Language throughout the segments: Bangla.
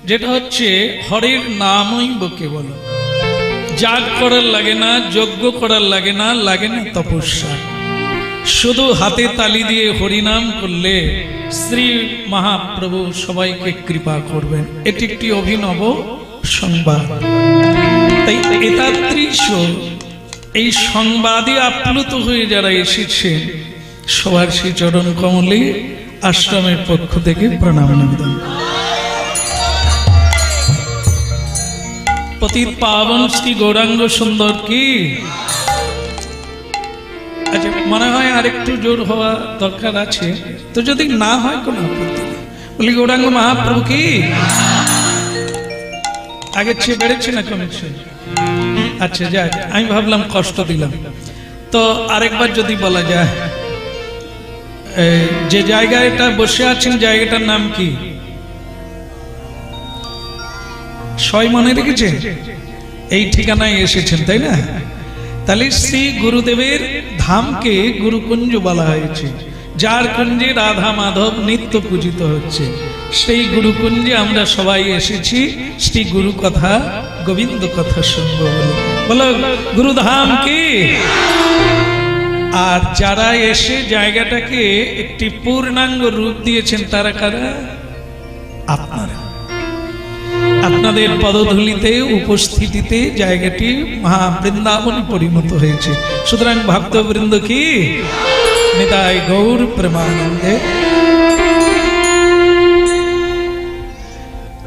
যেটা হচ্ছে হরির নামই বকে বলো। যাগ করার লাগে না, যজ্ঞ করার লাগে না, লাগে না তপস্যা। শুধু হাতে তালি দিয়ে হরিনাম করলে শ্রী মহাপ্রভু সবাইকে কৃপা করবেন। এটি একটি অভিনব সংবাদ। তাই এতাদৃশ এই সংবাদে আপ্লুত হয়ে যারা এসেছেন সবার শ্রী চরণ কমলে আশ্রমের পক্ষ থেকে প্রণাম নিবেদন। পতিত পাবন শ্রী গৌরাঙ্গ সুন্দর কি। আচ্ছা, মনে হয় আরেকটু জোর হওয়া দরকার আছে, তো যদি না হয় কোনো আপত্তি নেই। বলি গৌরাঙ্গ মহাপ্রভু কি। আগের চেয়ে বেড়েছে না কমেছে? আচ্ছা যাক, আমি ভাবলাম কষ্ট দিলাম, তো আরেকবার যদি বলা যায়, যে জায়গাটা বসে আছেন জায়গাটার নাম কি সবাই মনে রেখেছে? এই ঠিকানায় এসেছেন তাই না? তাহলে শ্রী গুরুদেবের ধামকে গুরুকুঞ্জ বলা হয়েছে, যার কুঞ্জে রাধা মাধব নিত্য পূজিত হচ্ছে। সেই গুরুকুঞ্জে আমরা সবাই এসেছি শ্রী গুরু কথা গোবিন্দ কথা শুনবো বলে। বলো গুরুধাম কি। আর যারা এসে জায়গাটাকে একটি পূর্ণাঙ্গ রূপ দিয়েছেন তারা কারা? আপনারা। আপনাদের পদধূলিতে উপস্থিতিতে জায়গাটি মহাবৃন্দাবনে পরিণত হয়েছে। সুতরাং ভক্তবৃন্দ কি নিতাই গৌর প্রেমানন্দে।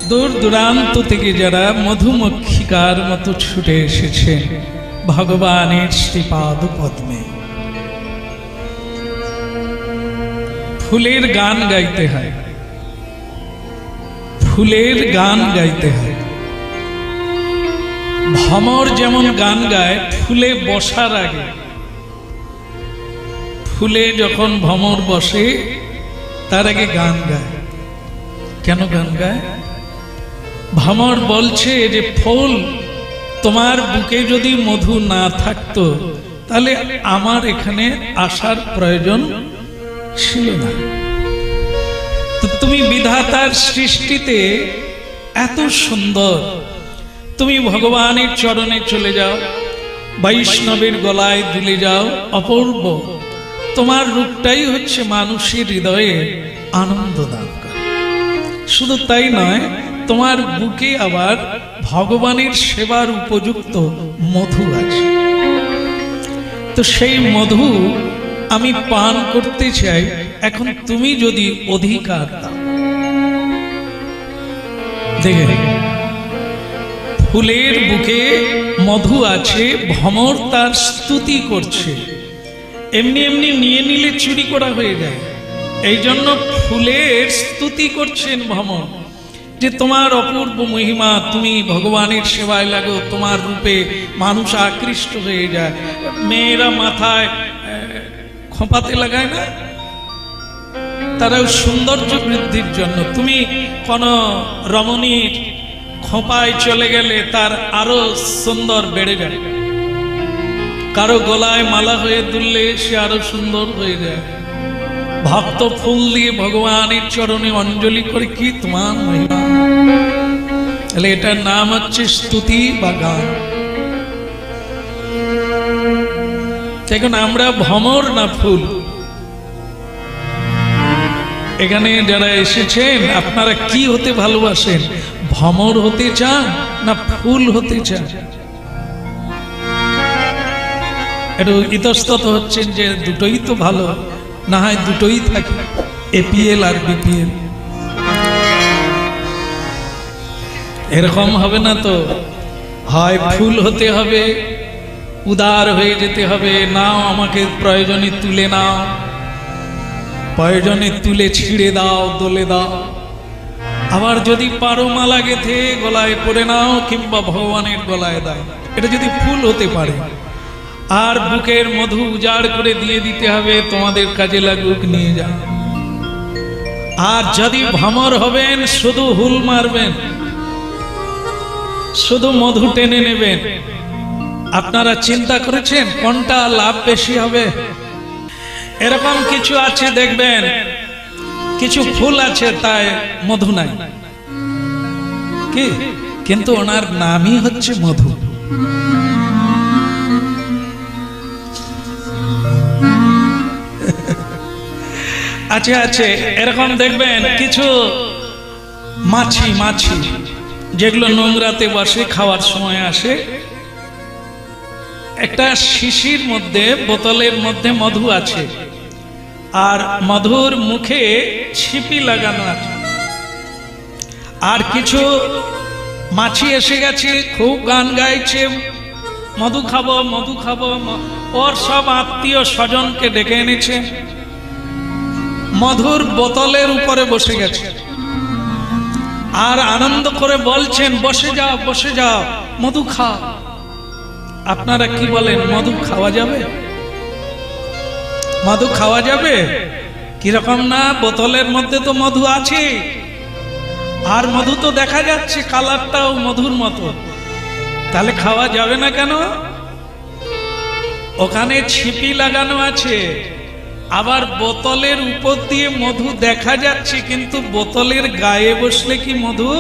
দূর দূরান্ত থেকে যারা মধুমক্ষিকার মতো ছুটে এসেছেন ভগবানের শ্রীপাদ পদ্মে, ফুলের গান গাইতে হয়, ফুলের গান গাইতে হয়। ভ্রমর যেমন গান গায় ফুলে বসার আগে, ফুলে যখন ভ্রমর বসে তার আগে গান গায়। কেন গান গায়? ভ্রমর বলছে যে ফুল, তোমার বুকে যদি মধু না থাকতো তাহলে আমার এখানে আসার প্রয়োজন ছিল না। তো তুমি বিধাতার সৃষ্টিতে এত সুন্দর, তুমি ভগবানের চরণে চলে যাও, বৈষ্ণবের গলায় দুলে যাও, অপূর্ব। তোমার রূপটাই হচ্ছে মানুষের হৃদয়ে আনন্দ দান করে। শুধু তাই নয়, তোমার বুকে আবার ভগবানের সেবার উপযুক্ত মধু আছে। তো সেই মধু আমি পান করতে চাই, এখন তুমি যদি অধিকার দাও। দেখে ফুলের বুকে মধু আছে, ভ্রমর তার স্তুতি করছে, এমনি এমনি নিয়ে নিলে চুরি করা হয়ে যায়। এই জন্য ফুলের স্তুতি করছেন ভ্রমর, যে তোমার অপূর্ব মহিমা, তুমি ভগবানের সেবায় লাগো, তোমার রূপে মানুষ আকৃষ্ট হয়ে যায়। মেয়েরা মাথায় খোঁপাতে লাগায় না, তারাও সৌন্দর্য বৃদ্ধির জন্য। তুমি কোন রমণীর খোঁপায় চলে গেলে তার আরো সুন্দর বেড়ে যায়। কারো গলায় মালা হয়ে দুললে সে আরো সুন্দর হয়ে যায়। ভক্ত ফুল দিয়ে ভগবানের চরণে অঞ্জলি করে, কি তোমার মহিমা। তাহলে এটার নাম হচ্ছে স্তুতি বা গান। এখন আমরা ভ্রমর না ফুল? এখানে যারা এসেছেন আপনারা কি হতে ভালোবাসেন? ভ্রমর হতে চান না ফুল হতে চান? একটু ইতস্তত হচ্ছেন যে দুটোই তো ভালো, না হয় দুটোই থাকে, এপিএল আর বিপিএল। এরকম হবে না তো, হয় ফুল হতে হবে, উদার হয়ে যেতে হবে, নাও আমাকে প্রয়োজনে তুলে নাও, প্রয়োজনে তুলে ছিঁড়ে দাও, দোলে দাও। আবার যদি পারো মালা গেঁথে গলায় পরে নাও, কিংবা ভগবানের গলায় দাও। এটা যদি ফুল হতে পারে। আর বুকের মধু উজাড় করে দিয়ে দিতে হবে, তোমাদের কাজে লাগুক, নিয়ে যাও। আর যদি ভ্রমর হবেন, শুধু হুল মারবেন, শুধু মধু টেনে নেবেন, আপনারা চিন্তা করেছেন কোনটা লাভ বেশি হবে? এরকম কিছু আছে দেখবেন, কিছু ফুল আছে তাই মধু নাই। কি, কিন্তু ওনার নামই হচ্ছে মধু। আছে আছে এরকম দেখবেন কিছু মাছি যেগুলো নোংরাতে বসে, খাওয়ার সময় আসে, একটা শিশির মধ্যে, বোতলের মধ্যে মধু আছে, আর মধুর মুখে ছিপি লাগানো আছে। আর কিছু মাছি এসে গেছে, খুব গান গাইছে, মধু খাবো মধু খাবো, ওর সব আত্মীয় স্বজনকে ডেকে এনেছে, মধুর বোতলের উপরে বসে গেছে, আর আনন্দ করে বলছেন বসে যাও বসে যাও, মধু খাও। আপনারা কি বলেন, মধু খাওয়া যাবে? মধু খাওয়া যাবে? কিরকম না, বোতলের মধ্যে তো মধু আছে, আর মধু তো দেখা যাচ্ছে কালারটাও মধুর মতো, তাহলে খাওয়া যাবে না কেন? ওখানে ছিপি লাগানো আছে, আবার বোতলের উপর দিয়ে মধু দেখা যাচ্ছে, কিন্তু বোতলের গায়ে বসলে কি মধু?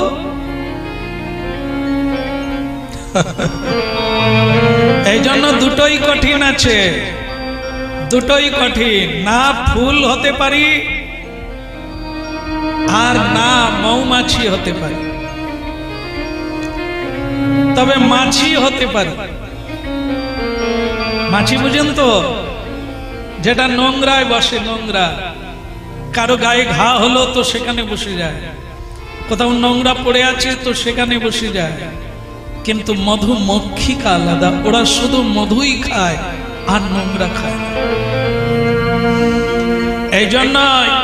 এই জন্য দুটোই কঠিন আছে, দুটোই কঠিন। না ফুল হতে পারি, আর না মৌমাছি হতে পারি, তবে মাছি হতে পারি। মাছি বুঝেন তো, যেটা নোংরায় বসে, নোংরা, কারো গায়ে ঘা হলো তো সেখানে বসে যায়, কোথাও নোংরা পড়ে আছে তো সেখানে বসে যায়। কিন্তু মধুমক্ষিকা আলাদা, ওরা শুধু মধুই খায় আর নোংরা খায়। এই জন্য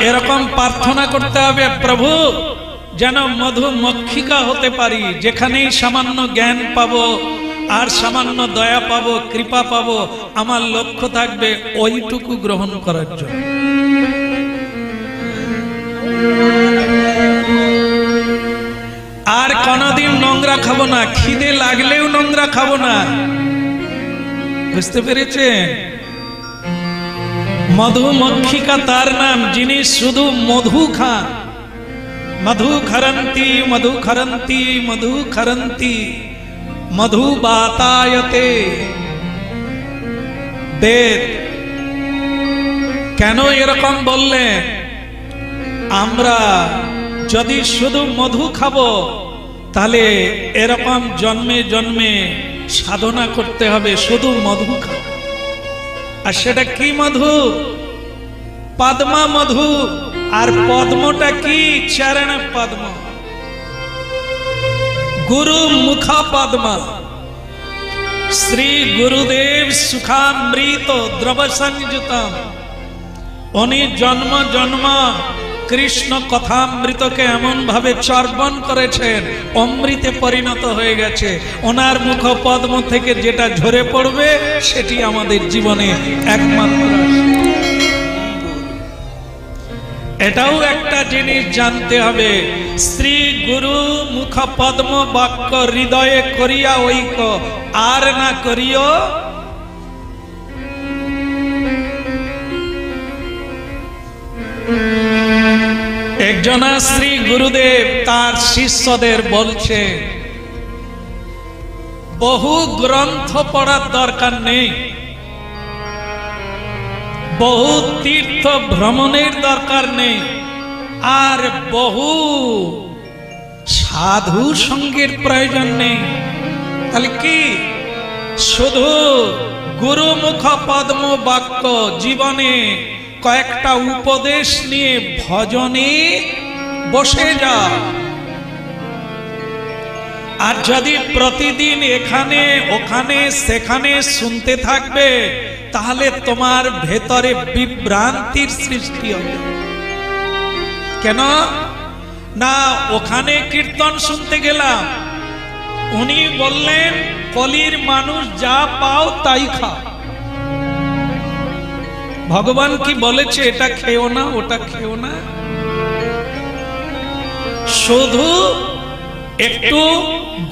এরকম প্রার্থনা করতে হবে, প্রভু যেন মধুমক্ষিকা হতে পারি, যেখানেই সামান্য জ্ঞান পাবো আর সামান্য দয়া পাবো, কৃপা পাবো, আমার লক্ষ্য থাকবে ওইটুকু গ্রহণ করার জন্য। আর কোনদিন নোংরা খাবো না, খিদে লাগলেও নোংরা খাবো না। বুঝতে পেরেছেন? মধুমক্ষিকা তার নাম, যিনি শুধু মধু খান। মধু খরন্তি মধু খরন্তি মধু খরন্তি মধু বাতায়তে। বেদ কেন এরকম বললেন? আমরা যদি শুধু মধু খাবো, তাহলে এরকম জন্মে জন্মে সাধনা করতে হবে শুধু মধু খাবো। আর সেটা কি মধু? পদ্মা মধু। আর পদ্মটা কি? চরণ পদ্ম, গুরু মুখ পদ্ম। শ্রী গুরুদেব সুখামৃত দ্রব সংযুতম। উনি জন্ম জন্ম কৃষ্ণ কথামৃতকে এমন ভাবে চর্বণ করেছেন, অমৃতে পরিণত হয়ে গেছে। ওনার মুখ পদ্ম থেকে যেটা ঝরে পড়বে সেটি আমাদের জীবনে একমাত্র। এটাও একটা জিনিস জানতে হবে, শ্রী গুরু মুখ পদ্ম বাক্য হৃদয়ে করিয়া ঐক্য, আর না করিও একজনা শ্রী গুরুদেব তার শিষ্যদের বলছে, বহু গ্রন্থ পড়ার দরকার নেই, বহু তীর্থ ভ্রমণের দরকার নেই, আর বহু সাধু সঙ্গের প্রয়োজন নেই। তাহলে কি? শুধু গুরুমুখ পদ্ম বাক্য জীবনে কয়েকটা উপদেশ নিয়ে ভজনে বসে যা। আর যদি প্রতিদিন এখানে ওখানে সেখানে শুনতে থাকবে, তাহলে তোমার ভেতরে বিভ্রান্তির সৃষ্টি হবে। কেন না? ওখানে কীর্তন শুনতে গেলাম, উনি বললেন কলির মানুষ যা পাও তাই খাও। ভগবান কি বলেছে এটা খেও না ওটা খেও না? শুধু একটু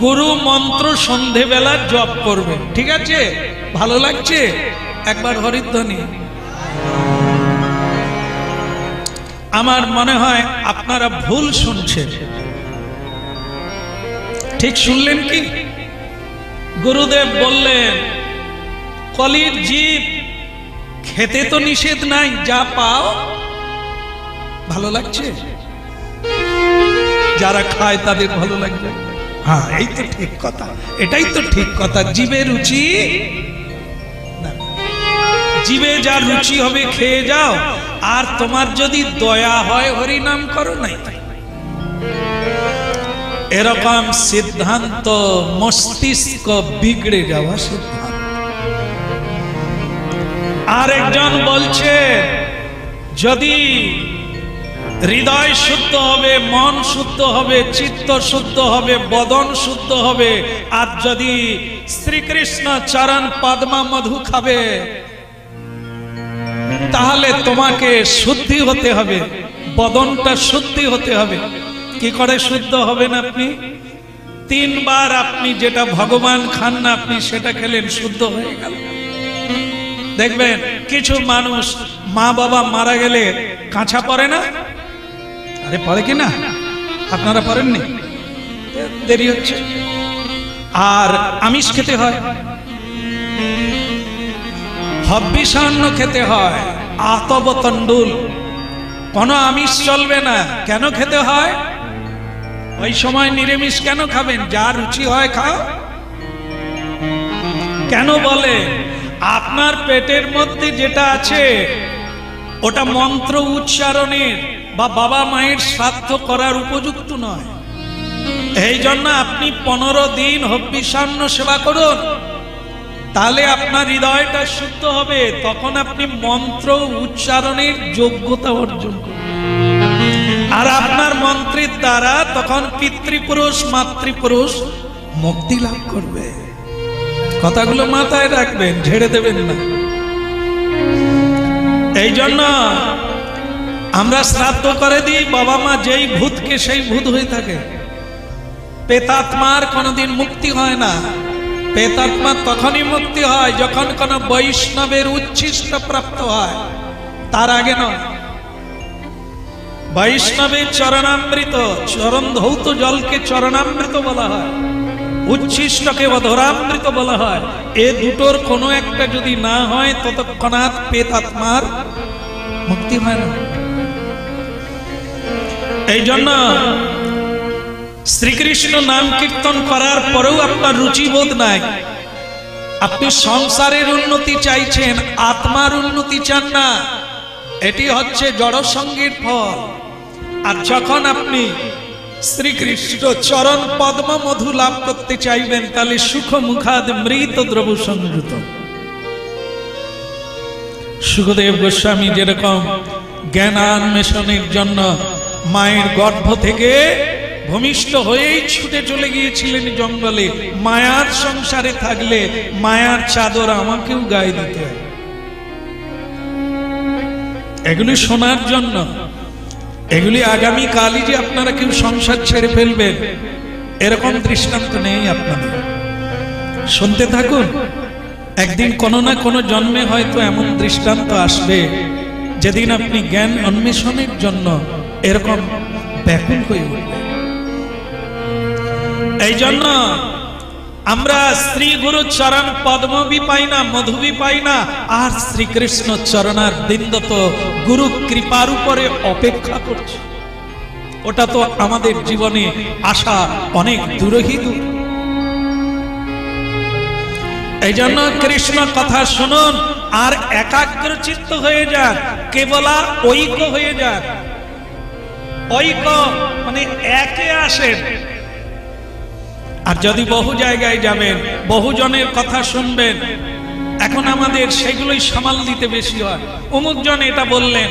গুরু মন্ত্র সন্ধেবেলা জপ করবে, ঠিক আছে? ভালো লাগছে? একবার হরিধ্বনি। আমার মনে হয় আপনারা ভুল শুনছেন। ঠিক শুনলেন কি? গুরুদেব বললেন কলির জীব খেতে তো নিষেধ নাই, যা পাও। ভালো লাগছে? যারা খায় তাদের ভালো লাগবে। হ্যাঁ, এই তো ঠিক কথা, এটাই তো ঠিক কথা। জীবের রুচি, জীবে যা রুচি হবে খেয়ে যাও। আর তোমার যদি দয়া হয় হরি নাম করো, নাই এরকম সিদ্ধান্ত মস্তিষ্ক বিগড়ে যাওয়া সিদ্ধান্ত। আর একজন বলছে যদি হৃদয় শুদ্ধ হবে, মন শুদ্ধ হবে, চিত্ত শুদ্ধ হবে, বদন শুদ্ধ হবে, আর যদি শ্রীকৃষ্ণ চরণ পদ্মা মধু খাবে তাহলে তোমাকে শুদ্ধি হতে হবে, বদনটা শুদ্ধি হতে হবে। কি করে শুদ্ধ হবেন আপনি? 3 বার আপনি যেটা ভগবান খান না, আপনি সেটা খেলেন, শুদ্ধ হয়ে গেল। দেখবেন কিছু মানুষ মা বাবা মারা গেলে কাঁচা পড়ে না, আরে পড়ে কি না? আপনারা পড়েননি? দেরি হচ্ছে। আর আমিষ খেতে হয়, হব্বিষান্ন খেতে হয়, আতব তন্ডুল, কোনো আমিষ চলবে না। কেন খেতে হয়? ওই সময় নিরামিষ কেন খাবেন? যা রুচি হয় খাও। কেন বলে? আপনার পেটের মধ্যে যেটা আছে ওটা মন্ত্র উচ্চারণের বা বাবা মায়ের শ্রাদ্ধ করার উপযুক্ত নয়। এই জন্য আপনি 15 দিন হব্বিষান্ন সেবা করুন, তাহলে আপনার হৃদয়টা শুদ্ধ হবে। তখন আপনি মন্ত্র উচ্চারণের যোগ্যতা অর্জন করবেন, আর আপনার মন্ত্রের দ্বারা তখন পিতৃপুরুষ মাতৃপুরুষ মুক্তি লাভ করবে। কথাগুলো মাথায় রাখবেন, ঝেড়ে দেবেন না। এই জন্য আমরা শ্রাদ্ধ করে দিই, বাবা মা যেই ভূতকে সেই ভূত হয়ে থাকে। প্রেতাত্মার কোনোদিন মুক্তি হয় না। প্রেতাত্মা তখনই মুক্তি হয় যখন কোন বৈষ্ণবের উচ্ছিষ্ট প্রাপ্ত হয়, তার আগে নয়। বৈষ্ণবের চরণামৃত, চরণ ধৌত জলকে চরণামৃত বলা হয়, উচ্ছিষ্টকে অধরামৃত বলা হয়। এ দুটোর কোনো একটা যদি না হয় ততক্ষণাৎ প্রেতাত্মার মুক্তি হয় না। এই জন্য শ্রীকৃষ্ণ নাম কীর্তন করার পরেও আপনার রুচিবোধ নাই, আপনি সংসারের উন্নতি চাইছেন, আত্মার উন্নতি চান না। এটি হচ্ছে জড়সঙ্গের ফল। আর যখন আপনি শ্রীকৃষ্ণ চরণ পদ্ম মধু লাভ করতে চাইবেন, তাহলে সুখ মুখাদ মৃত দ্রব সংযুত। সুখদেব গোস্বামী যেরকম জ্ঞানান্বেষণের জন্য মায়ের গর্ভ থেকে ভূমিষ্ঠ হয়েই ছুটে চলে গিয়েছিলেন জঙ্গলে। মায়ার সংসারে থাকলে মায়ার চাদর আমাকেও গায়ে দিতে হয়, এগুলি শোনার জন্য। এগুলি আগামী কালই যে আপনারা কেউ সংসার ছেড়ে ফেলবেন এরকম দৃষ্টান্ত নেই আপনাদের। শুনতে থাকুন, একদিন কোনো না কোনো জন্মে হয়তো এমন দৃষ্টান্ত আসবে যেদিন আপনি জ্ঞান অন্বেষণের জন্য এরকম ব্যাকুল হয়ে উঠবেন। এই জন্য আমরা শ্রী গুরু চরণ পদ্মবি পাই না, মধুবি পাই না, আর শ্রীকৃষ্ণ চরণার বৃন্দ তো গুরু কৃপার উপরে অপেক্ষা করছে। ওটা তো আমাদের জীবনে আসা অনেক দূরহি দূর। এই জন্য কৃষ্ণ কথা শুনুন আর একাগ্রচিত্ত হয়ে যান, কেবল আর ঐক্য হয়ে যান। ঐক্য মানে একে আসেন। আর যদি বহু জায়গায় যাবেন, বহুজনের কথা শুনবেন, এখন আমাদের সেগুলোই সামাল দিতে বেশি হয়। অমুকজন এটা বললেন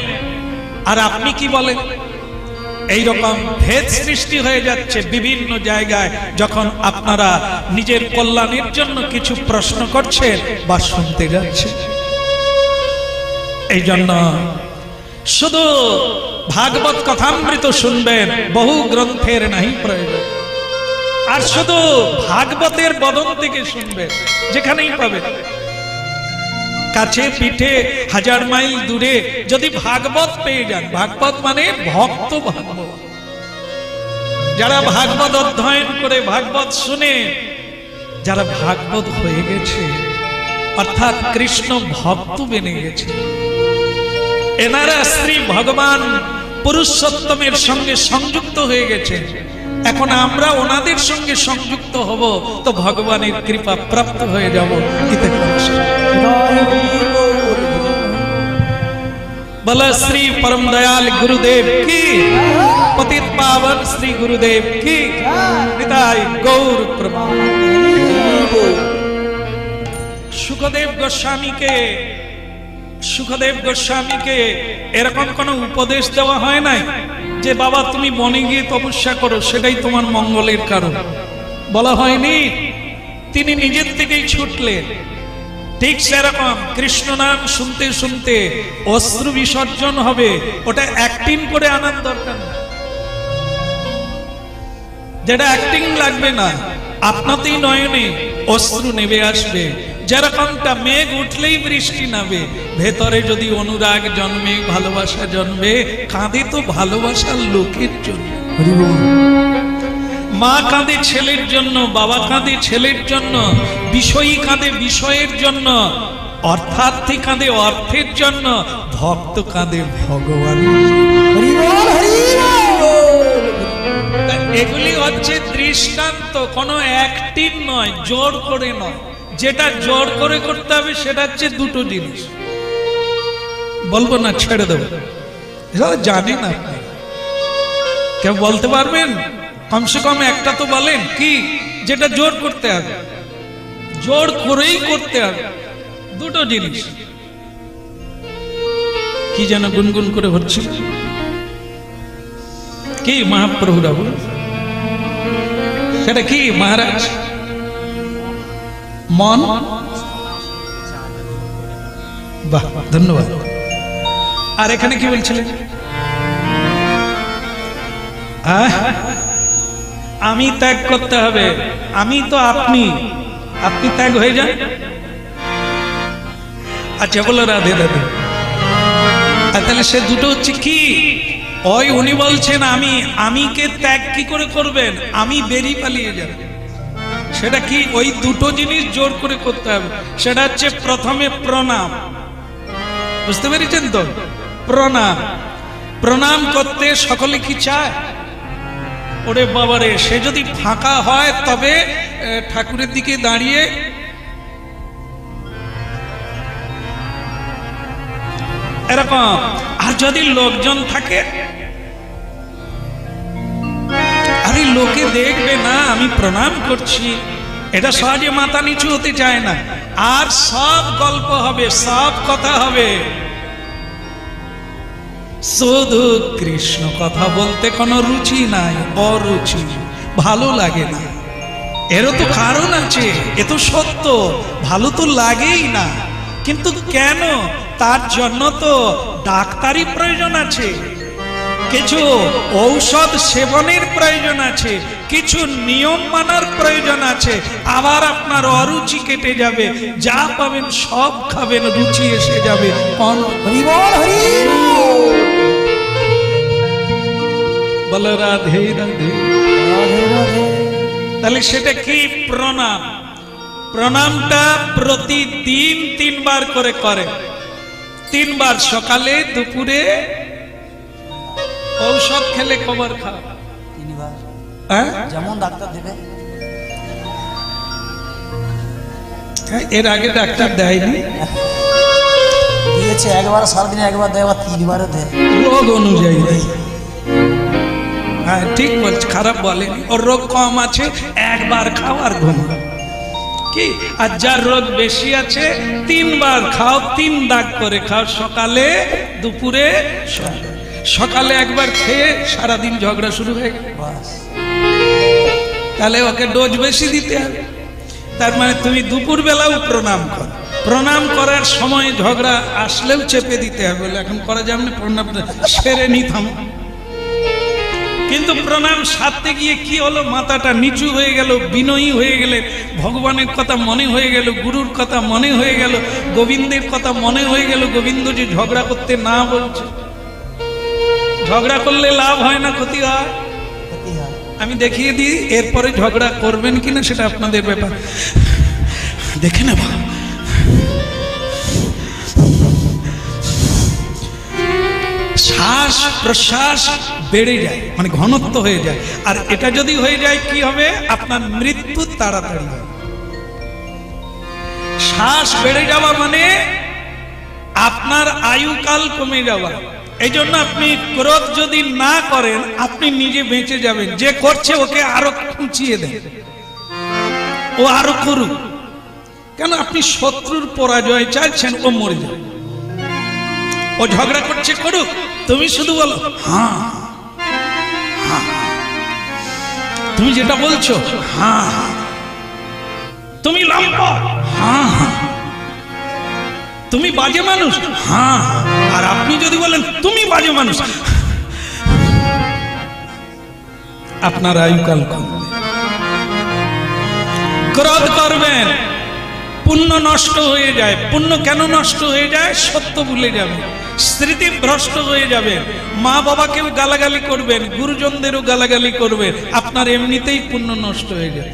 আর আপনি কি বলেন, এইরকম ভেদ সৃষ্টি হয়ে যাচ্ছে বিভিন্ন জায়গায়। যখন আপনারা নিজের কল্যাণের জন্য কিছু প্রশ্ন করছেন বা শুনতে যাচ্ছেন, এই জন্য শুধু ভাগবত কথামৃত শুনবেন, বহু গ্রন্থের নাহি প্রয়োজন। আর শুধু ভাগবতের বদন থেকে শুনবেন, যেখানেই পাবেন, কাছে পিঠে 1000 মাইল দূরে যদি ভাগবত পেয়ে যান। ভাগবত মানে ভক্ত ভাগবত, যারা ভাগবত অধ্যয়ন করে পড়ে ভাগবত শুনে যারা ভাগবত হয়ে গেছে অর্থাৎ কৃষ্ণ ভক্ত বেনে গেছে, এনারা শ্রী ভগবান পুরুষোত্তমের সঙ্গে সংযুক্ত হয়ে গেছে। এখন আমরা ওনাদের সঙ্গে সংযুক্ত হব তো ভগবানের কৃপা প্রাপ্ত হয়ে যাব। বলো শ্রী परम दयाल गुरुदेव की, पतित पावन श्री गुरुदेव की, निताय गौर प्रभु। সুখদেব গোস্বামীকে এরকম কোন উপদেশ দেওয়া হয় নাই যে বাবা তুমি বনে গিয়ে তপস্যা করো, সেটাই তোমার মঙ্গলের কারণ, বলা হয়নি। তিনি নিজের থেকেই ছুটলেন। ঠিক সেরকম কৃষ্ণ নাম শুনতে শুনতে অশ্রু বিসর্জন হবে, ওটা অ্যাক্টিং করে আনার দরকার না, যেটা অ্যাক্টিং লাগবে না, আপনাতেই নয়নে অশ্রু নেমে আসবে। যেরকমটা মেঘ উঠলেই বৃষ্টি নামে, ভেতরে যদি অনুরাগ জন্মে, ভালোবাসা জন্মে, কাঁদে তো ভালোবাসার লোকের জন্য। মা কাঁদে ছেলের জন্য, বাবা কাঁদে ছেলের জন্য, বিষয়ী কাঁদে বিষয়ের জন্য, অর্থার্থী কাঁদে অর্থের জন্য, ভক্ত কাঁদে ভগবানের জন্য। এগুলি হচ্ছে দৃষ্টান্ত, কোনো অ্যাক্টিং নয়, জোর করে নয়। যেটা জোর করে করতে হবে সেটা হচ্ছে দুটো জিনিস, বলবো না, ছেড়ে দেবো, জানেন আপনি। কেউ বলতে পারবেন? কমসে কম একটা তো বলেন, কি যেটা জোর করতে হবে, জোর করেই করতে হবে। দুটো জিনিস কি যেন গুনগুন করে হচ্ছে, কি মহাপ্রভুরা বল, সেটা কি মহারাজ? মন, বাহ, ধন্যবাদ। আর এখানে কি বলছিলেন? আমি ত্যাগ করতে হবে, আমি তো আপনি, আপনি ত্যাগ হয়ে যান। আচ্ছা বলো রাধে রাধে। তাহলে সে দুটো হচ্ছে কি? ওই উনি বলছেন আমিকে ত্যাগ কি করে করবেন? আমি বেরিয়ে পালিয়ে যাব। সেটা কি? ওই দুটো জিনিস জোর করে করতে হবে। সেটা হচ্ছে প্রথমে প্রণাম, বুঝতে পেরেছেন তো? প্রণাম, প্রণাম করতে সকলে কি চায়? ওরে বাবারে, সে যদি ফাঁকা হয় তবে ঠাকুরের দিকে দাঁড়িয়ে এরকম, আর যদি লোকজন থাকে, আরে লোকে দেখবে না আমি প্রণাম করছি, এটা সহজে মাথা নিচু হতে চায় না। আর সব গল্প হবে, সব কথা হবে, শুধু কৃষ্ণ কথা বলতে কোনো রুচি নাই, অরুচি, ভালো লাগে না। এরও তো কারণ আছে, এ তো সত্য, ভালো তো লাগেই না। কিন্তু কেন? তার জন্য তো ডাক্তারি প্রয়োজন আছে, কিছু ঔষধ সেবনের প্রয়োজন আছে, কিছু নিয়ম মানার প্রয়োজন আছে। আবার আপনার অরুচি কেটে যাবে, যা পাবেন সব খাবেন, রুচি এসে যাবে। বলো রাধে রাধে। তাহলে সেটা কি? প্রণাম। প্রণামটা প্রতিদিন 3 বার করে করে, 3 বার, সকালে, দুপুরে, ঔষধ খেলে কবার খাও? 3 বার, যেমন ডাক্তার দেবে। এর আগে ডাক্তার দেয়নি, দিয়েছে একবার, সারাদিনে একবার দেয়, আবার 3 বারও দেয়, রোগ অনুযায়ী দেয়। হ্যাঁ ঠিক বলছে, খারাপ বলেনি। ওর রোগ কম আছে, একবার খাও আর ঘুমাও, কি? আর যার রোগ বেশি আছে 3 বার খাও, 3 দাগ করে খাও, সকালে, দুপুরে, সকালে একবার খেয়ে সারাদিন ঝগড়া শুরু হয়ে গেল, তাহলে ওকে ডোজ বেশি দিতে হবে। তার মানে তুমি দুপুর বেলাও প্রণাম করো, প্রণাম করার সময় ঝগড়া আসলেও চেপে দিতে হবে, বলে এখন করা যাবে না, প্রণাম সেরে নি, থামো। কিন্তু প্রণাম সারতে গিয়ে কি হলো? মাথাটা নিচু হয়ে গেল, বিনয়ী হয়ে গেলে, ভগবানের কথা মনে হয়ে গেল, গুরুর কথা মনে হয়ে গেল, গোবিন্দের কথা মনে হয়ে গেল। গোবিন্দ যে ঝগড়া করতে না বলছে, ঝগড়া করলে লাভ হয় না ক্ষতি হয়? আমি দেখিয়ে দিই, এরপরে ঝগড়া করবেন কিনা সেটা আপনাদের ব্যাপার। দেখে নেব। শ্বাস প্রশ্বাস বেড়ে যায়, মানে ঘনত্ব হয়ে যায়। আর এটা যদি হয়ে যায় কি হবে? আপনার মৃত্যু তাড়াতাড়ি হবে। শ্বাস বেড়ে যাওয়া মানে আপনার আয়ুকাল কমে যাওয়া। এই জন্য আপনি ক্রোধ যদি না করেন, আপনি নিজে বেঁচে যাবেন। যে করছে ওকে আরো খুঁচিয়ে দেন, ও আরো করুক। কেন? আপনি শত্রুর পরাজয় চাইছেন, ও মরে যাবে। ও ঝগড়া করছে, করুক, তুমি শুধু বলো হ্যাঁ হ্যাঁ, তুমি যেটা বলছো হ্যাঁ হ্যাঁ, তুমি লম্বা হ্যাঁ হ্যাঁ, তুমি বাজে মানুষ হ্যাঁ। আর আপনি যদি বলেন তুমি বাজে মানুষ, আপনার আয়ুকাল কমবে। ক্রোধ করবেন, পুণ্য নষ্ট হয়ে যায়। পুণ্য কেন নষ্ট হয়ে যায়? সত্য ভুলে যাবে, স্মৃতি ভ্রষ্ট হয়ে যাবে, মা বাবাকেও গালাগালি করবেন, গুরুজনদেরও গালাগালি করবেন, আপনার এমনিতেই পুণ্য নষ্ট হয়ে যায়।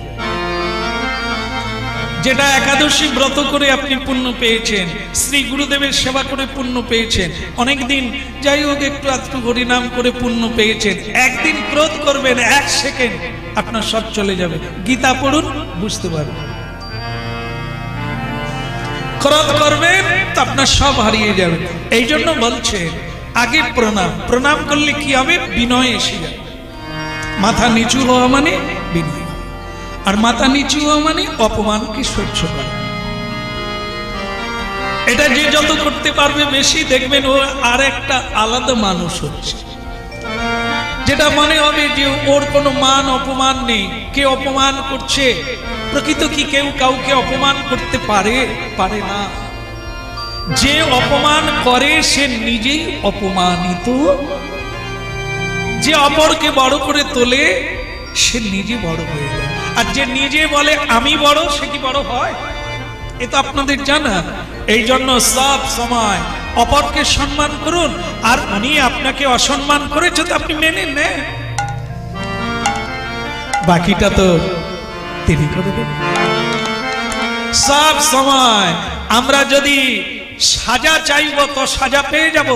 যেটা একাদশী ব্রত করে আপনি পুণ্য পেয়েছেন, শ্রী গুরুদেবের সেবা করে পুণ্য পেয়েছেন, অনেকদিন যাই হোক একটু আধটু হরিনাম করে পুণ্য পেয়েছেন, একদিন ক্রোধ করবেন, 1 সেকেন্ড আপনার সব চলে যাবে। গীতা পড়ুন, বুঝতে পারবেন। ক্রোধ করবেন তো আপনার সব হারিয়ে যাবে। এই জন্য বলছেন আগে প্রণাম। প্রণাম করলে কি হবে? বিনয় এসে যাবে। মাথা নিচু হওয়া মানে বিনয়, আর মাথা নিচু হওয়া মানে অপমানকে সহ্য করা। এটা যে যত করতে পারবে বেশি, দেখবেন ও আর একটা আলাদা মানুষ হচ্ছে। যেটা মনে হবে যে ওর কোনো মান অপমান নেই, কে অপমান করছে। প্রকৃত কি কেউ কাউকে অপমান করতে পারে? পারে না। যে অপমান করে সে নিজেই অপমানিত। যে অপরকে বড় করে তোলে সে নিজে বড় হয়ে যায়। আর যে নিজে বলে আমি বড়, সে কি বড় হয়? এ তো আপনাদের জানা। এই জন্য সব সময় অপরকে সম্মান করুন, আর উনি আপনাকে অসম্মান করেছে তো আপনি মেনে নেন, বাকিটা তো তিনি করে দেন। সব সময় আমরা যদি সাজা চাইব তো সাজা পেয়ে যাব।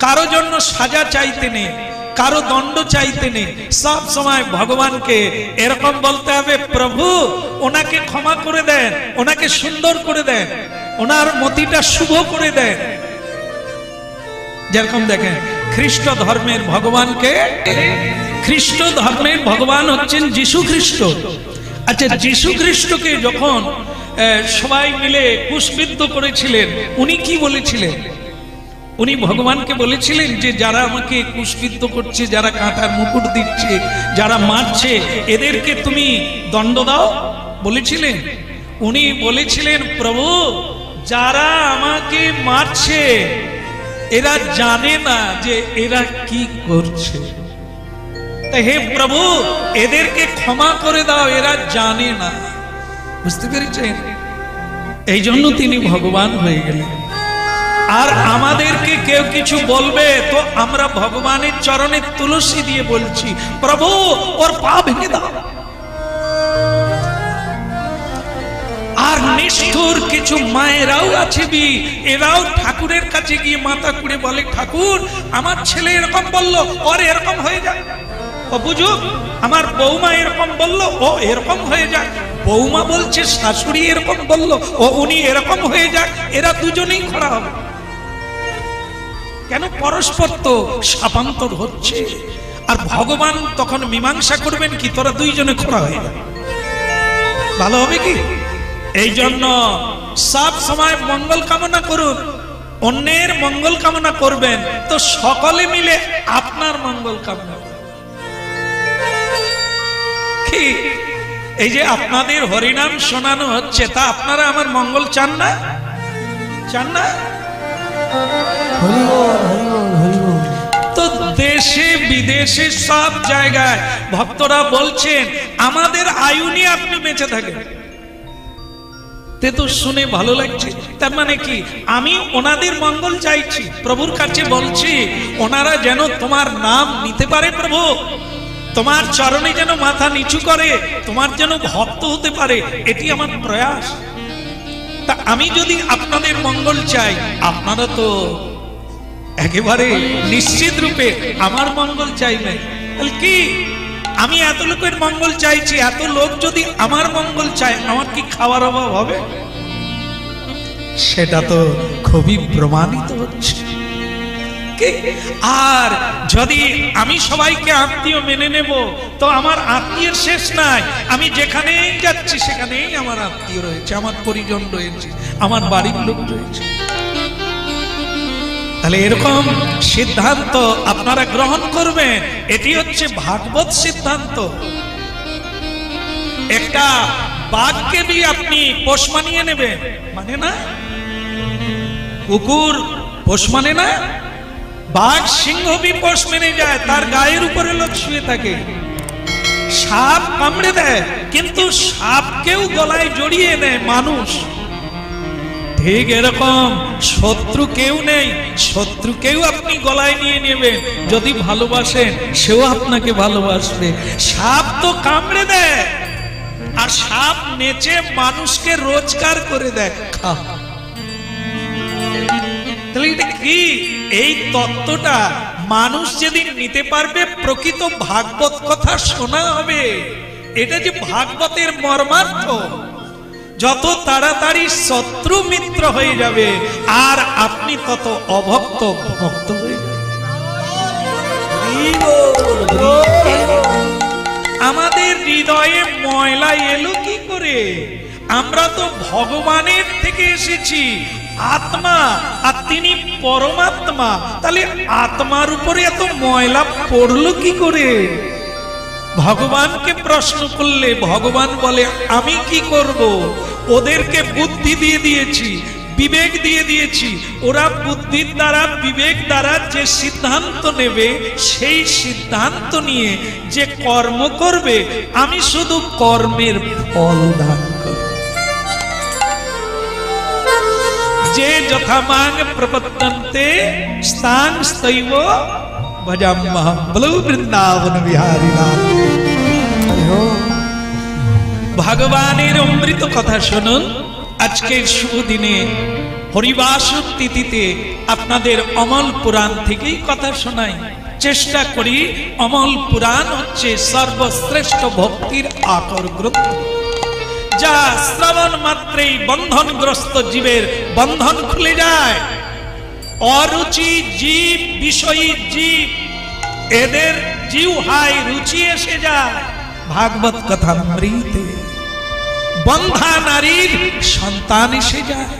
কারো জন্য সাজা চাইতে নেই, কারো দণ্ড চাইতে নেই। সব সময় ভগবানকে এরকম বলতে হবে, প্রভু ওনাকে ক্ষমা করে দেন, ওনাকে সুন্দর করে দেন, ওনার মতিটা শুভ করে দেন। যেরকম দেখেন খ্রিস্ট ধর্মের ভগবানকে, খ্রিস্ট ধর্মের ভগবান হচ্ছেন যীশু খ্রিস্ট। আচ্ছা, যীশু খ্রিস্টকে যখন সবাই মিলে কুশবিদ্ধ করেছিলেন, উনি কি বলেছিলেন? উনি ভগবানকে বলেছিলেন যে যারা আমাকে কুশবিদ্ধ করছে, যারা কাঁটার মুকুট দিচ্ছে, যারা মারছে, এদেরকে তুমি দণ্ড দাও বলেছিলেন? উনি বলেছিলেন, প্রভু যারা আমাকে মারছে এরা জানে না যে এরা কি করছে, তাই হে প্রভু এদেরকে ক্ষমা করে দাও, এরা জানে না। বুঝতে পেরেছেন? এই জন্য তিনি ভগবান হয়ে গেলেন। আর আমাদেরকে কেউ কিছু বলবে তো আমরা ভগবানের চরণে তুলসী দিয়ে বলছি, প্রভু ওর পা ভেঙে দাও। আর নিষ্ঠুর কিছু মায়েরাও আছে, এরাও ঠাকুরের কাছে গিয়ে মাথা কুড়ে বলে, ঠাকুর আমার ছেলে এরকম বললো, ওর এরকম হয়ে যায়। ও বুঝুক, আমার বৌমা এরকম বললো, ও এরকম হয়ে যায়। বৌমা বলছে শাশুড়ি এরকম বললো, ও উনি এরকম হয়ে যায়। এরা দুজনেই খরা হবে। কেন? পরস্পর তো শাপান্তর হচ্ছে। আর ভগবান তখন মীমাংসা করবেন কি, তোরা দুইজনে খরা হয়ে যাবে, ভালো হবে কি? এই জন্য সব সময় মঙ্গল কামনা করুন, অন্যের মঙ্গল কামনা করবেন তো সকলে মিলে আপনার মঙ্গল কামনা করুন। কি এই যে আপনাদের হরিনাম শোনানো হচ্ছে, তা আপনারা আমার মঙ্গল চান না? চান না? তো দেশে বিদেশে সব জায়গায় ভক্তরা বলছেন আমাদের আয়ু নিয়ে আপনি বেঁচে থাকেন। তে তো শুনে ভালো লাগছে। তার মানে কি, আমি ওনাদের মঙ্গল চাইছি, প্রভুর কাছে বলছি ওনারা যেন তোমার নাম নিতে পারে। প্রভু তোমার চরণে যেন মাথা নিচু করে, তোমার যেন ভক্ত হতে পারে, এটি আমার প্রয়াস। তা আমি যদি আপনাদের মঙ্গল চাই, আপনারা তো একেবারে নিশ্চিত রূপে আমার মঙ্গল চাইবেন। তাহলে কি আমি এত লোকের মঙ্গল চাইছি, এত লোক যদি আমার মঙ্গল চায়, আমার কি খাওয়ার অভাব হবে? সেটা তো খুবই প্রমাণিত হচ্ছে। আর যদি আমি সবাইকে আত্মীয় মেনে নেব, তো আমার আত্মীয়ের শেষ নাই। আমি যেখানেই যাচ্ছি সেখানেই আমার আত্মীয় রয়েছে, আমার পরিজন রয়েছে, আমার বাড়ির লোক রয়েছে। তাহলে এরকম সিদ্ধান্ত আপনারা গ্রহণ করবেন, এটি হচ্ছে ভাগবত সিদ্ধান্ত। একটা বাঘকে भी আপনি পোষ মানিয়ে নেবেন, মানে না? কুকুর পোষ মানে না, বাঘ সিংহ भी পোষ মেনে যায়, তার গায়ের উপরে লোক শুয়ে থাকে। সাপ কামড়ে দেয়, কিন্তু সাপকেও গলায় জড়িয়ে নেয় মানুষ। ঠিক এরকম শত্রু কেউ নেই, শত্রুকেও আপনি গলায় নিয়ে নেবেন, যদি ভালোবাসেন সেও আপনাকে ভালোবাসবে। সাপ তো কামড়ে দেয়, আর সাপ নেচে মানুষকে রোজগার করে দেয়। তাহলে এটা কি? এই তত্ত্বটা মানুষ যেদিন নিতে পারবে, প্রকৃত ভাগবত কথা শোনা হবে। এটা যে ভাগবতের মর্মার্থ। যত তাড়াতাড়ি শত্রু মিত্র হয়ে যাবে, আর আপনি তত অভক্ত ভক্ত হয়ে যাবেন। আমাদের হৃদয়ে ময়লা এলো কি করে? আমরা তো ভগবানের থেকে এসেছি, আত্মা, আর তিনি পরমাত্মা। তাহলে আত্মার উপরে এত ময়লা পড়লো কি করে? ভগবানকে প্রশ্ন করলে ভগবান বলে, আমি কি করব? ওদেরকে বুদ্ধি দিয়ে দিয়েছি, বিবেক দিয়ে দিয়েছি, ওরা বুদ্ধির দ্বারা বিবেক দ্বারা যে সিদ্ধান্ত নেবে, সেই সিদ্ধান্ত নিয়ে যে কর্ম করবে, আমি শুধু কর্মের ফল দান করব। যে যথামাং প্রপদ্যন্তে স্থান স্তৈব ভজাম্যহম। বলো বৃন্দাবন বিহারী নাথ। ভগবানের অমৃত কথা শুনুন। আজকের শুভ দিনে হরিবাসর তিথিতে আপনাদের অমল পুরাণ থেকেই কথা শোনাই। চেষ্টা করি, অমল পুরাণ হচ্ছে সর্বশ্রেষ্ঠ ভক্তির আকর গ্রন্থ, যা শ্রবণ মাত্রেই বন্ধনগ্রস্ত জীবের বন্ধন খুলে যায়। অরুচি জীব, বিষয়ী জীব, এদের জিহ্বায় রুচি এসে যায় ভাগবত কথামৃতে। বন্ধা নারীর সন্তান এসে যায়,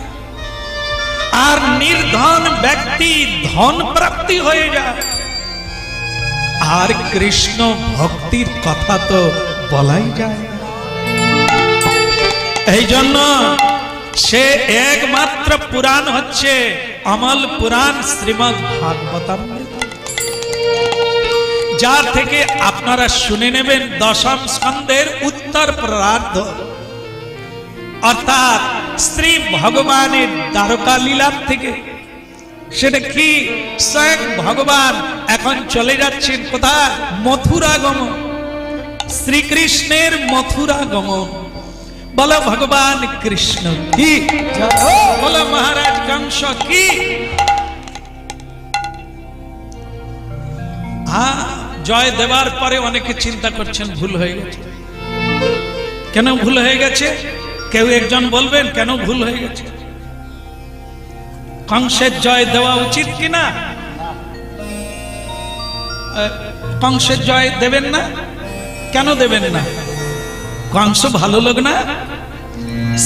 আর নির্ধন ব্যক্তি ধন প্রাপ্তি হয়ে যায়। আর কৃষ্ণ ভক্তির কথা তো বলাই যায়। এই জন্য সে একমাত্র পুরাণ হচ্ছে অমল পুরাণ শ্রীমদ্ ভাগবতামৃত, যার থেকে আপনারা শুনে নেবেন দশম স্কন্ধের উত্তর পরার্ধ, অর্থাৎ শ্রী ভগবানের দ্বারকা লীলা থেকে। সেটা কি? স্বয়ং ভগবান এখন চলে যাচ্ছেন কোথায়? মথুরা গমন, শ্রীকৃষ্ণের মথুরা গমন। বলো ভগবান কৃষ্ণ কি, বলো মহারাজ কংস কি। জয় দেওয়ার পরে অনেকে চিন্তা করছেন ভুল হয়ে গেছে। কেন ভুল হয়ে গেছে? কেউ একজন বলবেন কেন ভুল হয়ে গেছে? কংসের জয় দেওয়া উচিত কিনা? কংসের জয় দেবেন না? কেন দেবেন না? কংস ভালো লোক না?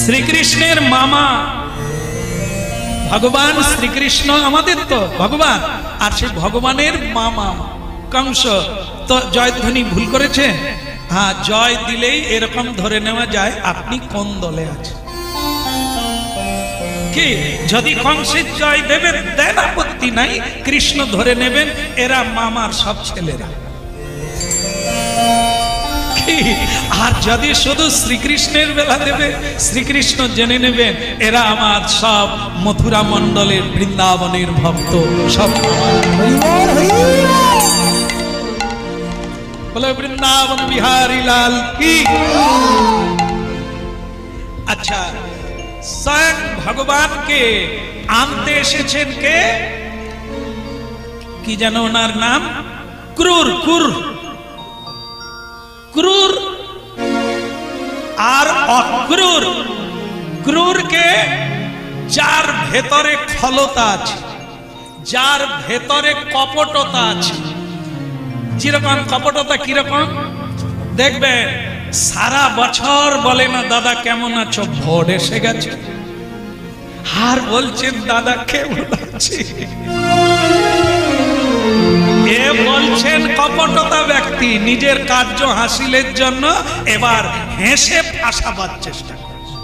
শ্রীকৃষ্ণের মামা ভগবান শ্রীকৃষ্ণ আমাদের তো ভগবান, আর সেই ভগবানের মামা কংস তো জয়ধ্বনি ভুল করেছে। হ্যাঁ, জয় দিলেই এরকম ধরে নেওয়া যায় আপনি কোন দলে আছেন। কি যদি কংসের জয় দেবেন, দেন, আপত্তি নাই, কৃষ্ণ ধরে নেবেন এরা মামার সব ছেলেরা। আর যদি শুধু শ্রীকৃষ্ণের বেলা দেবে, শ্রীকৃষ্ণ জেনে নেবেন এরা আমার সব মথুরা মণ্ডলের বৃন্দাবনের ভক্ত, সব। বলে বৃন্দাবন বিহারী লাল কি। আচ্ছা, স্বয়ং ভগবানকে আনতে এসেছেন কে? কি যেন ওনার নাম? ক্রূর। ক্রূর আর অক্রূর। ক্রূরকে যার ভেতরে খলতা আছে, যার ভেতরে কপটতা আছে। যেরকম কপটতা কিরকম দেখবেন, সারা বছর বলে না দাদা কেমন আছো, ভোর এসে গেছে আর বলছেন দাদা কেমন আছে। এ বলছেন কপটতা ব্যক্তি, নিজের কার্য হাসিলের জন্য এবার হেসে ফাঁসাবার চেষ্টা করছে।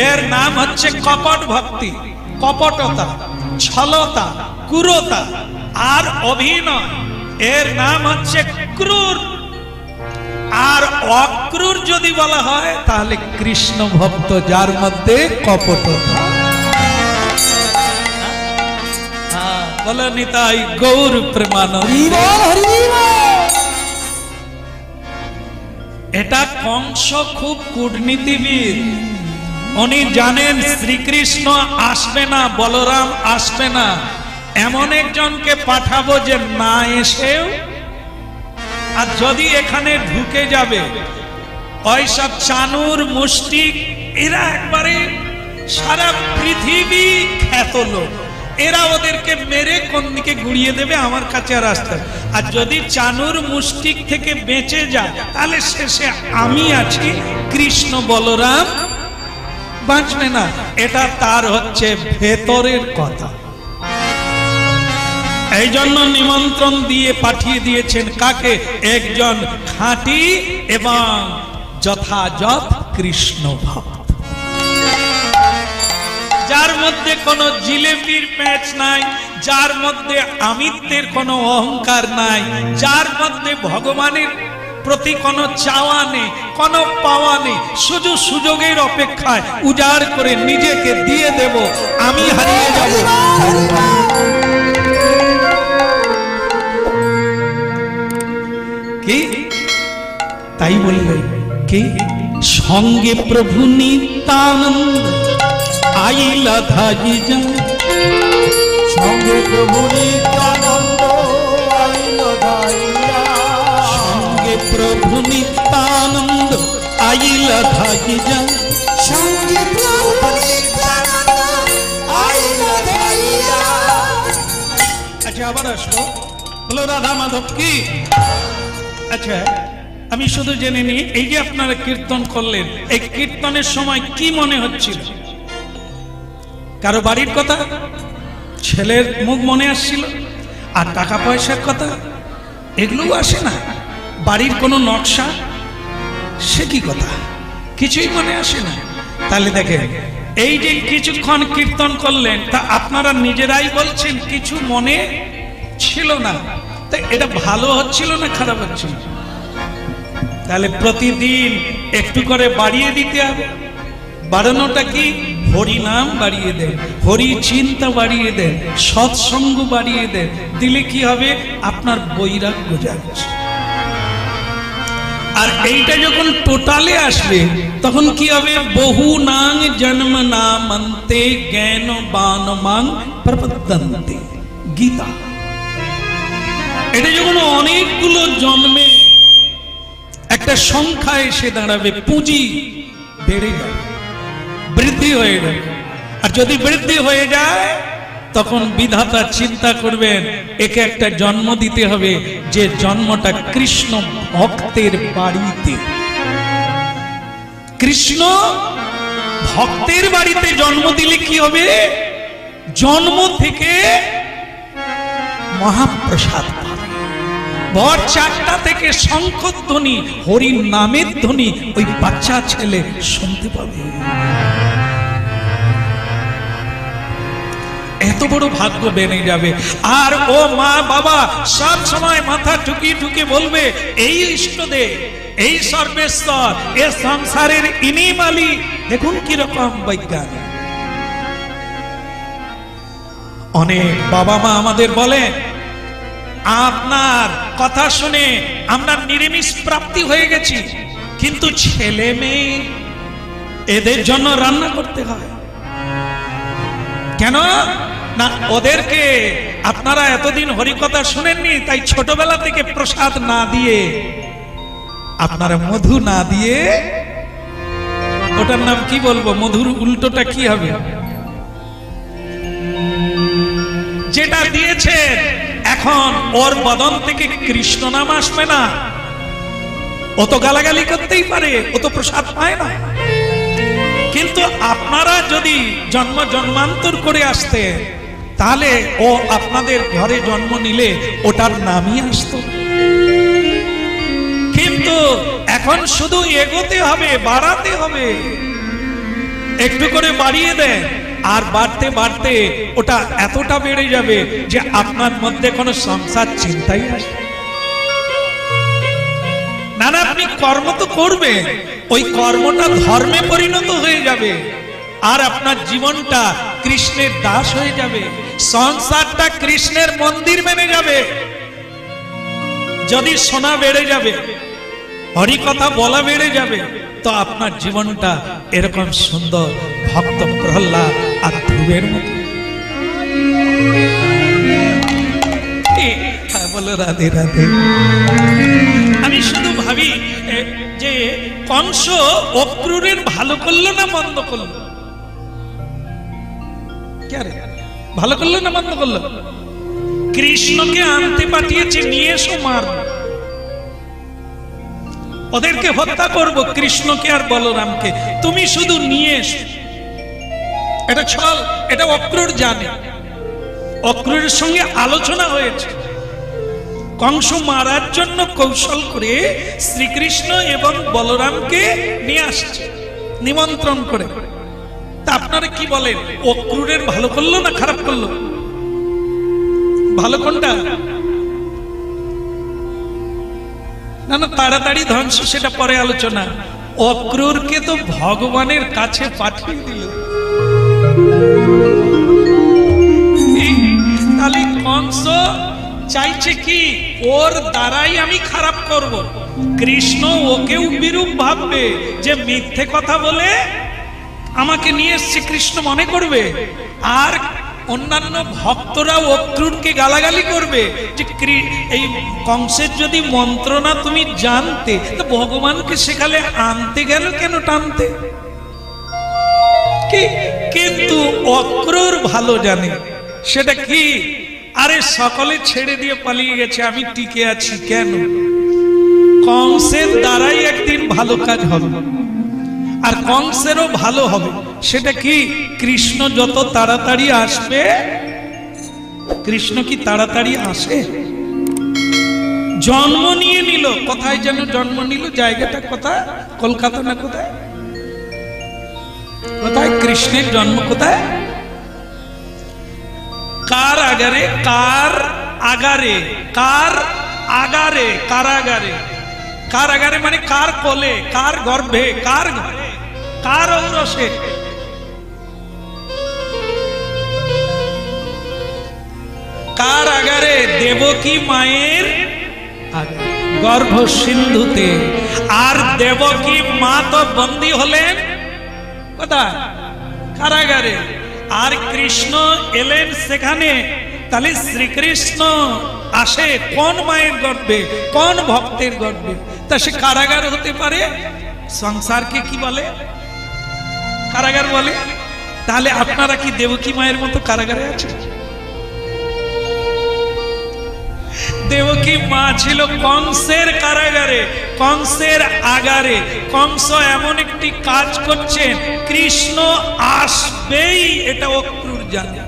এর নাম হচ্ছে কপট ভক্তি, কপটতা, ছলতা, ক্রূরতা আর অভিনয়। এর নাম হচ্ছে ক্রূর। আর অক্রূর যদি বলা হয় তাহলে কৃষ্ণ ভক্ত, যার মধ্যে কপটতা। বলো নিতাই গৌর প্রেমানন্দ। এটা কংস খুব কূটনীতিবিদ। উনি জানেন শ্রীকৃষ্ণ আসবে না, বলরাম আসবে না, এমন একজনকে পাঠাবো যে না এসেও, আর যদি এখানে ঢুকে যাবে ওই সব চানুর মুষ্টিক, এরা একবারে সারা পৃথিবী খ্যাত লোক, এরা ওদেরকে মেরে কোন দিকে গুড়িয়ে দেবে আমার কাছে আর আসতে। আর যদি চানুর মুষ্টিক থেকে বেঁচে যায় তাহলে শেষে আমি আছি, কৃষ্ণ বলরাম বাঁচবে না। এটা তার হচ্ছে ভেতরের কথা। এই জন্য নিমন্ত্রণ দিয়ে পাঠিয়ে দিয়েছেন কাকে? একজন খাঁটি এবং যথাযথ কৃষ্ণ ভক্ত, যার মধ্যে কোনো জিলেপির প্যাঁচ নাই, যার মধ্যে আমিত্বের কোনো অহংকার নাই, যার মধ্যে ভগবানের প্রতি কোনো চাওয়া নেই, কোনো পাওয়া নেই, শুধু সুযোগের অপেক্ষায় উজাড় করে নিজেকে দিয়ে দেব, আমি হারিয়ে যাব। কি তাই বললেন কি? সঙ্গে প্রভু নিত্যানন্দ আইলা ধাই যা। সঙ্গে প্রভু নিত্যানন্দ আইলা ধাইয়া। সঙ্গে প্রভু নিত্যানন্দ আইলা ধাই যা। সঙ্গে প্রভু নিত্যানন্দ আইলা ধাইয়া। আচ্ছা, আবার আসলো, বলো রাধা মাধব কি। আচ্ছা, আমি শুধু জেনে নিই, এই যে আপনারা কীর্তন করলেন, এই কীর্তনের সময় কি মনে হচ্ছিল? কারো বাড়ির কথা, ছেলের মুখ মনে আসছিল, আর টাকা পয়সার কথা এগুলোও আসে না? বাড়ির কোনো নকশা, সে কি কথা, কিছুই মনে আসে না। তাহলে দেখেন, এই যে কিছুক্ষণ কীর্তন করলেন, তা আপনারা নিজেরাই বলছেন কিছু মনে ছিল না। তা এটা ভালো হচ্ছিল না খারাপ হচ্ছিল? তাহলে প্রতিদিন একটু করে বাড়িয়ে দিতে হবে। বাড়ানোটা কি? হরি নাম বাড়িয়ে দেন, হরি চিন্তা বাড়িয়ে দেন, সৎসঙ্গ বাড়িয়ে দেন। দিলে কি হবে? আপনার বৈরাগ্য জাগছে। আর এইটা যখন টোটালে আসবে তখন কি হবে? বহু নাং জন্ম নামন্তে জ্ঞান বান মাং প্রপদ্যন্তে, গীতা। এটা যখন অনেকগুলো জন্মে একটা সংখ্যা এসে দাঁড়াবে, পুঁজি বেড়ে যাবে, বৃদ্ধি হয়ে যাবে। আর যদি বৃদ্ধি হয়ে যায় তখন বিধাতা চিন্তা করবেন একে একটা জন্ম দিতে হবে, যে জন্মটা কৃষ্ণ ভক্তের বাড়িতে। কৃষ্ণ ভক্তের বাড়িতে জন্ম দিলে কি হবে? জন্ম থেকে মহাপ্রসাদ পাবে। ভোর 4টা থেকে শঙ্খধ্বনি, হরির নামের ধ্বনি ওই বাচ্চা ছেলে শুনতে পাবে। এত বড় ভাগ্য বেড়ে যাবে। আর ও মা বাবা সব সময় মাথা ঠুকি ঠুকি বলবে, এই ইষ্টদেব, এই সর্বেশ্বর, এ সংসারের ইনি মালিক। দেখুন কিরকম বৈজ্ঞানিক। অনেক বাবা মা আমাদের বলে আপনার কথা শুনে আমরা নিরামিষ প্রাপ্তি হয়ে গেছি, কিন্তু ছেলে মেয়ে এদের জন্য রান্না করতে হয় কেন না? ওদেরকে আপনারা এতদিন হরিকথা শুনেননি, তাই ছোটবেলা থেকে প্রসাদ না দিয়ে, আপনারা মধু না দিয়ে, ওটার নাম কি বলবো, মধুর উল্টোটা কি হবে, যেটা দিয়েছেন, এখন ওর বদন থেকে কৃষ্ণ নাম আসবে না। ও তো গালাগালি করতেই পারে, ও তো প্রসাদ পায় না। কিন্তু আপনারা যদি জন্ম জন্মান্তর করে আসতে, তাহলে ও আপনাদের ঘরে জন্ম নিলে ওটার নামই আসতো। কিন্তু এখন শুধু এগোতে হবে, বাড়াতে হবে, একটু করে বাড়িয়ে দেন, আর বাড়তে বাড়তে ওটা এতটা বেড়ে যাবে যে আপনার মধ্যে কোনো সংসার চিন্তাই আসবে না। না, আপনি কর্ম তো করবেন, ওই কর্মটা ধর্মে পরিণত হয়ে যাবে, আর আপনার জীবনটা কৃষ্ণের দাস হয়ে যাবে, সংসারটা কৃষ্ণের মন্দির মেনে যাবে। যদি শোনা বেড়ে যাবে, হরি কথা বলা বেড়ে যাবে, তো আপনার জীবনটা এরকম সুন্দর ভক্ত প্রহ্লাদ আর ধ্রুবের মতো। বলো রাধে রাধে। আমি শুধু ভাবি যে কংস অক্রূরের ভালো করলো না মন্দ করলো? ভালো করলো না মন্দ করলো? কৃষ্ণকে আনতে পাঠিয়েছে, নিয়ে এসো মার, ওদেরকে হত্যা করব, কৃষ্ণকে আর বলরামকে, তুমি শুধু নিয়ে এসো। এটা ছল, এটা অক্রূর জানে। অক্রূরের সঙ্গে আলোচনা হয়েছে, কংস মারার জন্য কৌশল করে শ্রীকৃষ্ণ এবং বলরামকে নিয়ে আসছে নিমন্ত্রণ করে। তা আপনারা কি বলেন, অক্রূরের ভালো করলো না খারাপ করলো? ভালো কোনটা? না না, তাড়াতাড়ি ধ্বংস, সেটা পরে আলোচনা। অক্রূরকে তো ভগবানের কাছে পাঠিয়ে দিল। তাহলে কংস চাইছে কি, ওর দ্বারাই আমি খারাপ করব। কৃষ্ণ ওকেও বিরূপ ভাববে, যে মিথ্যে কথা বলে আমাকে নিয়ে এসছে, কৃষ্ণ মনে করবে। আর অন্যান্য ভক্তরা অক্রূরকে গালাগালি করবে যে এই কংসের যদি মন্ত্রণা তুমি জানতে, তো ভগবানকে সেখানে আনতে গেল কেন টানতে? কিন্তু অক্রূর ভালো জানে, সেটা কি, আরে সকলে ছেড়ে দিয়ে পালিয়ে গেছে, আমি টিকে আছি কেন? কংসের দ্বারাই একদিন ভালো কাজ হবে, আর কংসেরও ভালো হবে। সেটা কি, কৃষ্ণ যত তাড়াতাড়ি আসবে। কৃষ্ণ কি তাড়াতাড়ি আসে? জন্ম নিয়ে নিল, কোথায় যেন জন্ম নিল, জায়গাটা কোথায়, কলকাতা না কোথায়? কোথায় কৃষ্ণের জন্ম? কোথায়? কার আগারে? কার আগারে? কার আগারে? কারাগারে? কার আগারে মানে কার কোলে, কার গর্ভে, কার ঘরে, কার ঔরসে? কার আগারে? দেবকী মায়ের গর্ভ সিন্ধুতে। আর দেবকী মা তো বন্দী হলেন কোথায়? কারাগারে। আর কৃষ্ণ এলেন সেখানে। তাহলে শ্রীকৃষ্ণ আসে কোন মায়ের গর্ভে, কোন ভক্তের গর্ভে? তা সে কারাগার হতে পারে। সংসারকে কি বলে? কারাগার বলে। তাহলে আপনারা কি দেবকী মায়ের মতো কারাগারে আছেন? দেবকী মা ছিল কংসের কারাগারে, কংসের আগারে। কংস এমন একটি কাজ করছেন, কৃষ্ণ আসবেই এটা অক্রূর জানে।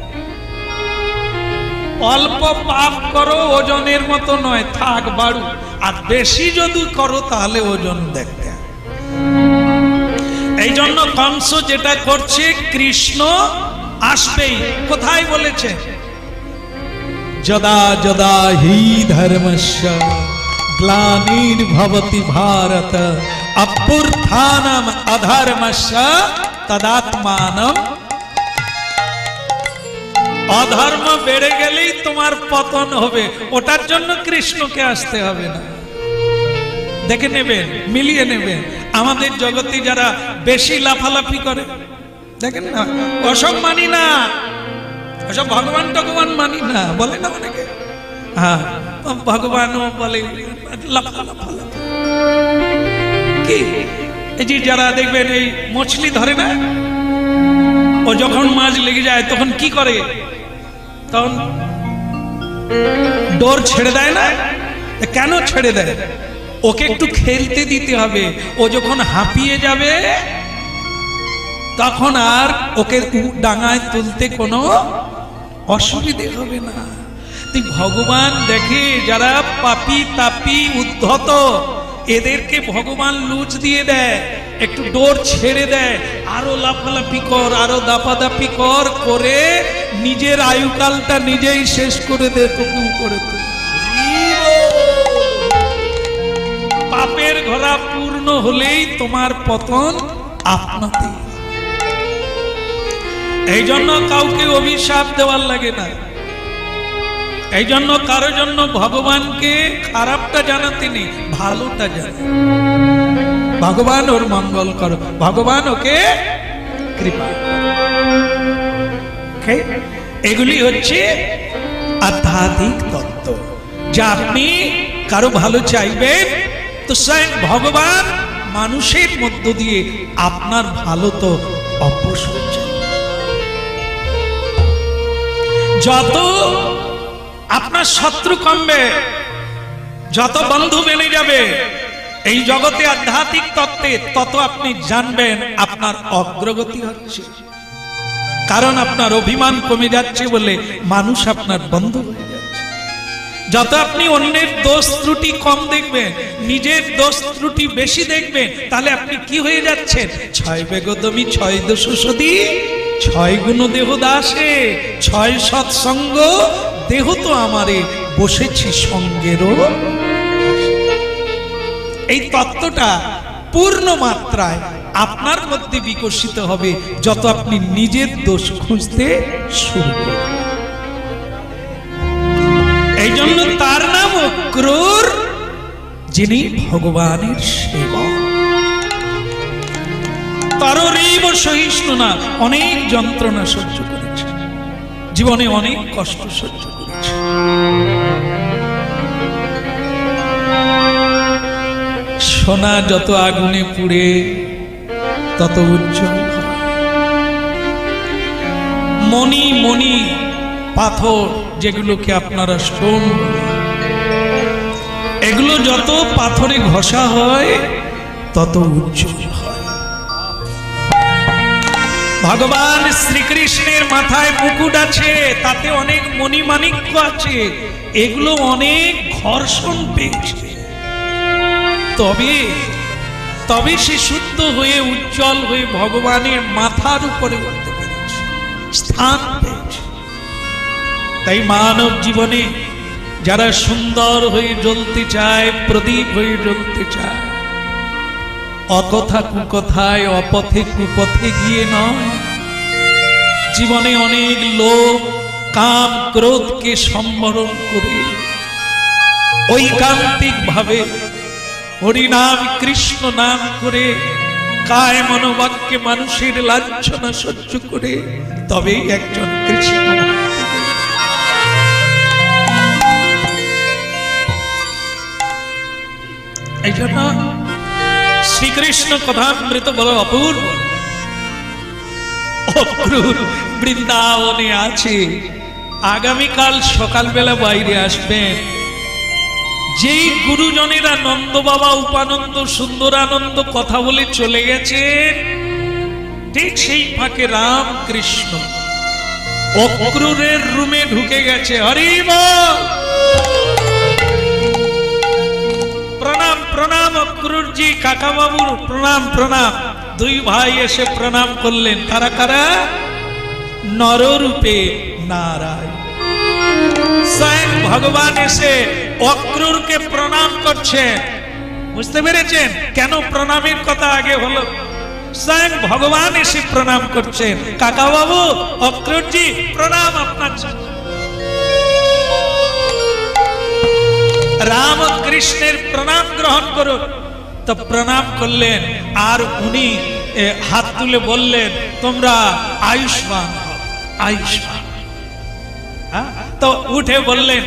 অল্প পাপ করো, ওজনের মতো নয়, থাক বাড়ু। আর বেশি যদি করো তাহলে ওজন দেখতে। এই জন্য কংস যেটা করছে, কৃষ্ণ আসবেই। কোথায় বলেছে? যদা যদা হি ধর্মস্য গ্লানির্ভবতি ভারত অভ্যুত্থানম অধর্মস্য তদাত্মানম অধর্ম বেড়ে গেলেই তোমার পতন হবে, ওটার জন্য কৃষ্ণকে আসতে হবে না। দেখে নেবেন, মিলিয়ে নেবেন। আমাদের জগতে যারা বেশি লাফালাফি করে, দেখেন না, ওসব মানি না, ওসব ভগবান টগবান মানি না বলে না অনেকে। হ্যাঁ, ভগবানও বলে লাফালাফি। কি এই যে যারা দেখবেন এই মছলি ধরে না, ও যখন মাছ লেগে যায় তখন কি করে, তখন ডোর ছেড়ে দেয় না। কেন ছেড়ে দেয়? ওকে একটু খেলতে দিতে হবে। ও যখন হাঁপিয়ে যাবে তখন আর ওকে ডাঙায় তুলতে কোনো অসুবিধে হবে না। তুই ভগবান দেখে যারা পাপী তাপী উদ্ধত, এদেরকে ভগবান লুচ দিয়ে দেয়, একটু ডোর ছেড়ে দেয়, আরো লাফালাফি কর, আরো দাপাদাপি কর, করে নিজের আয়ুকালটা নিজেই শেষ করে দে, তোকেও করে দে। পাপের ঘোড়া পূর্ণ হলেই তোমার পতন আপনাতেই। এই জন্য কাউকে অভিশাপ দেওয়ার লাগে না। এই জন্য কারো জন্য ভগবানকে খারাপটা জানাতে নেই, ভালোটা জানে। ভগবান ওর মঙ্গল করো, ভগবান ওকে কৃপা। এগুলি হচ্ছে আধ্যাত্মিক তত্ত্ব। যা আপনি কারো ভালো চাইবেন তো স্বয়ং ভগবান মানুষের মধ্য দিয়ে আপনার ভালো তো অবশ্যই চাই। যত আপনার শত্রু কমবে, যত বন্ধু বেড়ে যাবে এই জগতে আধ্যাত্মিক তত্ত্বে, তত আপনি জানবেন আপনার অগ্রগতি হচ্ছে। কারণ আপনার অভিমান কমে যাচ্ছে বলে মানুষ আপনার বন্ধু হয়ে যাচ্ছে। যত আপনি অন্যের দোষ ত্রুটি কম দেখবেন, নিজের দোষ ত্রুটি বেশি দেখবেন, তাহলে আপনি কি হয়ে যাচ্ছেন? ছয় বেগদমি ছয় দোষ সদি ছয় গুণ দেহ দাসে, ছয় সৎসঙ্গ দেহ তো আমারে বসেছি সঙ্গেরও। এই তত্ত্বটা পূর্ণ মাত্রায় আপনার মধ্যে বিকশিত হবে যত আপনি নিজের দোষ খুঁজতে শুরু করবেন। এই জন্য তার নাম অক্রূর, যিনি ভগবানের সেবক। তররীব সহিষ্ণু না, অনেক যন্ত্রণা সহ্য করেছে, জীবনে অনেক কষ্ট সহ্য করেছে। সোনা যত আগুনে পুড়ে তত উজ্জ্বল হয়। মণি মণি পাথর, যেগুলোকে আপনারা স্টোন, এগুলো যত পাথরে ঘষা হয় তত উজ্জ্বল হয়। ভগবান শ্রীকৃষ্ণের মাথায় মুকুট আছে, তাতে অনেক মণিমাণিক্য আছে, এগুলো অনেক ঘর্ষণ পেয়েছে, তবে সে শুদ্ধ হয়ে উজ্জ্বল হয়ে ভগবানের মাথার উপরে উঠতে পেরেছে, স্থান পেয়েছে। তাই মানব জীবনে যারা সুন্দর হয়ে জ্বলতে চায়, প্রদীপ হয়ে জ্বলতে চায়, অকথা কুকথায় অপথে কুপথে গিয়ে নয়, জীবনে অনেক লোভ কাম ক্রোধকে সম্বরণ করে ঐকান্তিক ভাবে হরিনাম কৃষ্ণ নাম করে কায় মনোবাক্যে মানুষের লাঞ্ছনা সহ্য করে তবেই একজন কৃষ্ণ। এই জন্য শ্রীকৃষ্ণ কথামৃত বড় অপূর্ব। অক্রূর বৃন্দাবনে আছে, আগামীকাল সকালবেলা বাইরে আসবেন। যেই গুরুজনেরা নন্দ বাবা, উপানন্দ, সুন্দরানন্দ কথা বলে চলে গেছেন, ঠিক সেই ফাঁকে রামকৃষ্ণ অক্রূরের রুমে ঢুকে গেছে। হরি বল, প্রণাম প্রণাম অক্রূরজি, কাকা বাবুর প্রণাম প্রণাম। দুই ভাই এসে প্রণাম করলেন। কারা কারা? নররূপে নারায়ণ। স্বয়ং ভগবান এসে অক্রূরকে প্রণাম করছেন। বুঝতে পেরেছেন কেন প্রণামের কথা আগে হলো? স্বয়ং ভগবান এসে প্রণাম করছেন, কাকা বাবু, অক্রুরজি প্রণাম আপনার। রাম ও কৃষ্ণের প্রণাম গ্রহণ করুন। তো প্রণাম করলেন, আর উনি হাত তুলে বললেন, তোমরা আয়ুষ্মান হও, আয়ুষ্মান। তো উঠে বললেন,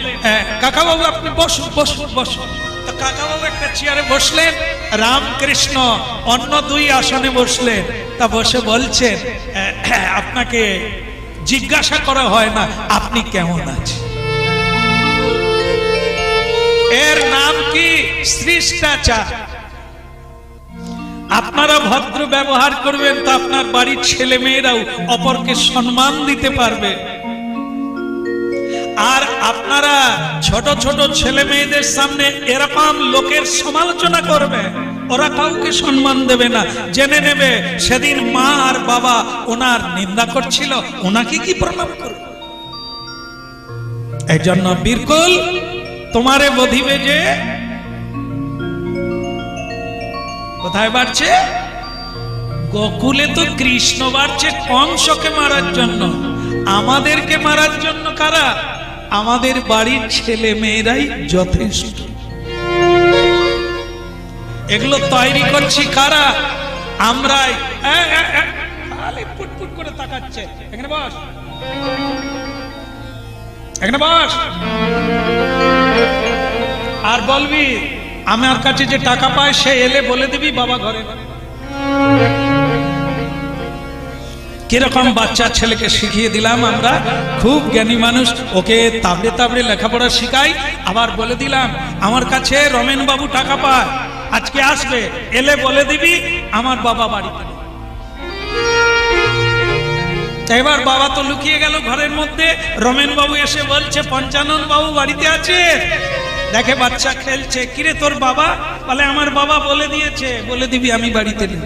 কাকা বাবু আপনি বসুন, বসুন, বসুন। তো কাকা বাবু একটা চেয়ারে বসলেন, রামকৃষ্ণ অন্য দুই আসনে বসলেন। তা বসে বলছেন, আপনাকে জিজ্ঞাসা করা হয় না আপনি কেমন আছেন? এর নাম কি? শিষ্টাচার। আপনারা ভদ্র ব্যবহার করবেন তো আপনার বাড়ির ছেলে মেয়েরাও অপরকে সম্মান দিতে পারবে। আর আপনারা ছোট ছোট ছেলে মেয়েদের সামনে এরকম লোকের সমালোচনা করবে, ওরা কাউকে সম্মান দেবে না, জেনে নেবে সেদিন মা আর বাবা ওনার নিন্দা করছিল, ওনাকে কি প্রণাম করবে? এই জন্য বিরকুল তোমারে বধিবে যে কোথায় বাড়ছে? গোকুলে তো কৃষ্ণ বাড়ছে কংসকে মারার জন্য, আমাদেরকে মারার জন্য কারা? আমাদের বাড়ির ছেলে মেয়েরাই যথেষ্ট। এগুলো তৈরি করছি কারা? আমরাই। খালি পুটপুট করে তাকাচ্ছে। এখানে বস, এখানে বস। আর বলবি আমার কাছে যে টাকা পায় সে এলে বলে দিবি বাবা ঘরে। কিরকম বাচ্চা ছেলেকে শিখিয়ে দিলাম আমরা, খুব জ্ঞানী মানুষ, ওকে তাবড়ে তাবড়ে লেখাপড়া শিখাই। আবার বলে দিলাম আমার কাছে রমেন বাবু টাকা পায়, আজকে আসবে, এলে বলে দিবি আমার বাবা বাড়িতে। এবার বাবা তো লুকিয়ে গেল ঘরের মধ্যে, রমেন বাবু এসে বলছে পঞ্চানন বাবু বাড়িতে আছে। দেখে বাচ্চা খেলছে, কিরে তোর বাবা? বলে আমার বাবা বলে দিয়েছে, বলে দিবি আমি বাড়িতে নেই।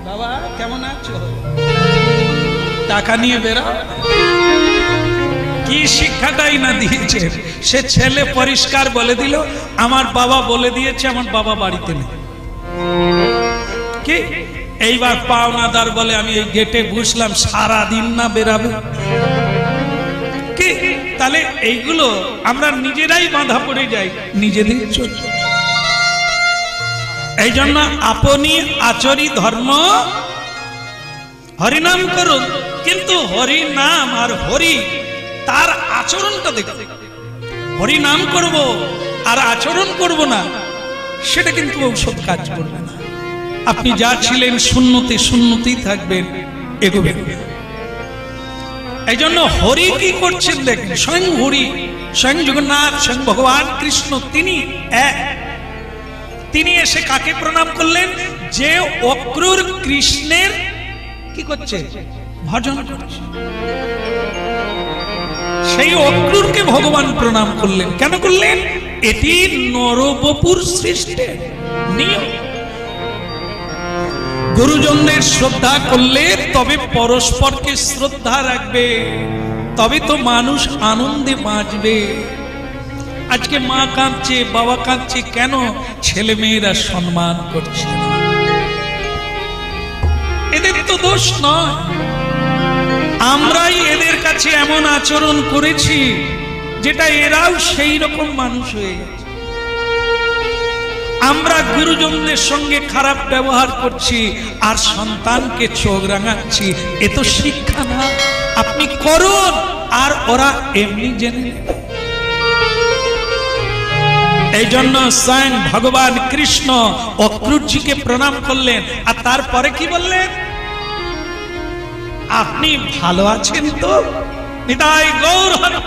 বাবা কেমন আছো? টাকা নিয়ে বেরো। কি শিক্ষাটাই না দিয়েছে সে ছেলে, পরিষ্কার বলে দিল আমার বাবা বলে দিয়েছে আমার বাবা বাড়িতে নেই। কি এইবার পাওনাদার বলে আমি এই গেটে বসলাম, সারাদিন না বেরাবে? কি তাহলে এইগুলো আমরা নিজেরাই বাঁধা পড়ে যাই, নিজেদের চলছে। এই জন্য আপনি আচরি ধর্ম, হরিনাম করুন, কিন্তু হরিনাম আর হরি তার আচরণটা দেখুন। হরিনাম করব আর আচরণ করব না, সেটা কিন্তু ঔষধ কাজ করবে না। আপনি যা ছিলেন শূন্যতে শূন্যতেই থাকবেন, এগোবেন। এই জন্য হরি কি করছেন দেখেন, স্বয়ং হরি, স্বয়ং জগন্নাথ, স্বয়ং ভগবান কৃষ্ণ, তিনি এক। তিনি এসে কাকে প্রণাম করলেন? যে অক্রুর কৃষ্ণের কি করছে? ভজন করছে। সেই অক্রুরকে ভগবান প্রণাম করলেন। কেন করলেন? এটি নরবপুর সৃষ্টির নিয়ম। গুরুজনদের শ্রদ্ধা করলে তবে পরস্পরকে শ্রদ্ধা রাখবে, তবে তো মানুষ আনন্দে বাঁচবে। আজকে মা কাঁদছে, বাবা কাঁদছে, কেন? ছেলে মেয়েরা সম্মান করছে না। এদের তো দোষ নয়, আমরাই এদের কাছে এমন আচরণ করেছি যেটা এরাও সেই রকম মানুষ হয়ে গেছে। আমরা গুরুজনদের সঙ্গে খারাপ ব্যবহার করছি আর সন্তানকে চোখ রাঙাচ্ছি, এ তো শিক্ষা না। আপনি করুন আর ওরা এমনি জেনে নেবে। এই জন্য স্বয়ং ভগবান কৃষ্ণ অক্রুরজিকে প্রণাম করলেন, আর তারপরে কি বললেন? আপনি ভালো আছেন তো? নিতাই গৌর হরি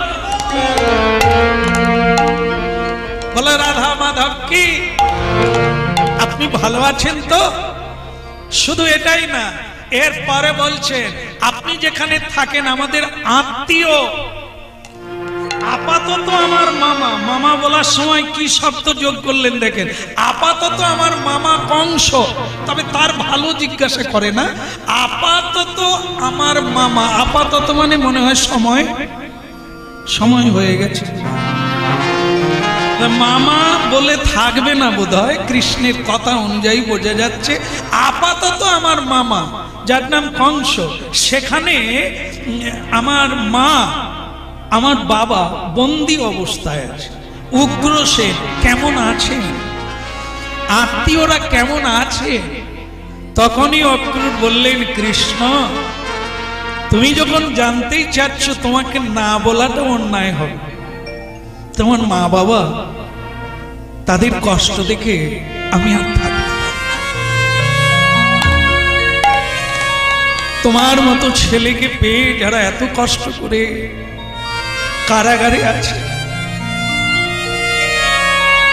বলে, রাধা মাধব কি আপনি ভালো আছেন তো? শুধু এটাই না, এরপরে বলছেন আপনি যেখানে থাকেন আমাদের আত্মীয়। আপাতত আমার মামা, মামা বলার সময় কি শব্দ যোগ করলেন দেখেন, আপাতত আমার মামা কংস, তবে তার ভালো জিজ্ঞাসা করে না। আপাতত আমার মামা, আপাতত মানে মনে হয় সময় সময় হয়ে গেছে। মামা বলে থাকবে না বোধহয়, কৃষ্ণের কথা অনুযায়ী বোঝা যাচ্ছে। আপাতত আমার মামা যার নাম কংস, সেখানে আমার মা আমার বাবা বন্দী অবস্থায় আছে। উগ্রসেন কেমন আছে, আত্মীয়রা কেমন আছে? তখনই অক্রূর বললেন, কৃষ্ণ তুমি যখন জানতেই চাচ্ছ, তোমাকে না বলাটা অন্যায় হবে। তোমার মা বাবা তাদের কষ্ট দেখে আমি আর থাকতে পারি না। তোমার মতো ছেলেকে পেয়ে যারা এত কষ্ট করে কারাগারে আছে,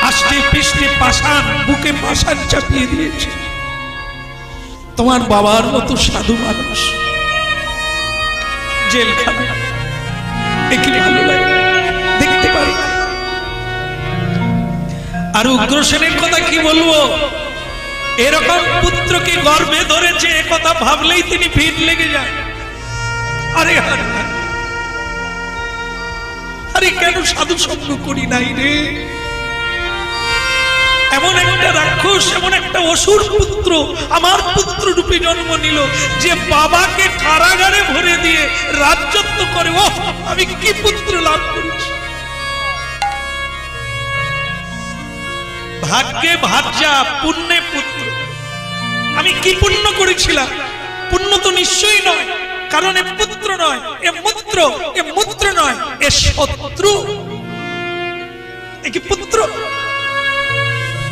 আষ্টে পৃষ্ঠে পাষাণ, বুকে পাষাণ চাপিয়ে দিয়েছে, তোমার বাবার মতো সাধু মানুষ জেলখানা, দেখলে ভালো লাগে, দেখতে পারি। আর উগ্রসেনের কথা কি বলবো, এরকম পুত্রকে গর্ভে ধরেছে, এ কথা ভাবলেই তিনি ভিড় লেগে যায়। আরে আরে কেন সাধু সঙ্গ করি নাই রে? এমন একটা রাক্ষস, এমন একটা অসুর পুত্র আমার পুত্র রূপে জন্ম নিল, যে বাবাকে কারাগারে ভরে দিয়ে রাজত্ব করে। ও আমি কি পুত্র লাভ করেছি! ভাগ্যে ভাজ্যা, পুণ্যে পুত্র। আমি কি পুণ্য করেছিলাম? পুণ্য তো নিশ্চয়ই নয়, কারণ এ পুত্র নয়, এ মূত্র, এ মূত্র নয়, এ শত্রু। এ কি পুত্র?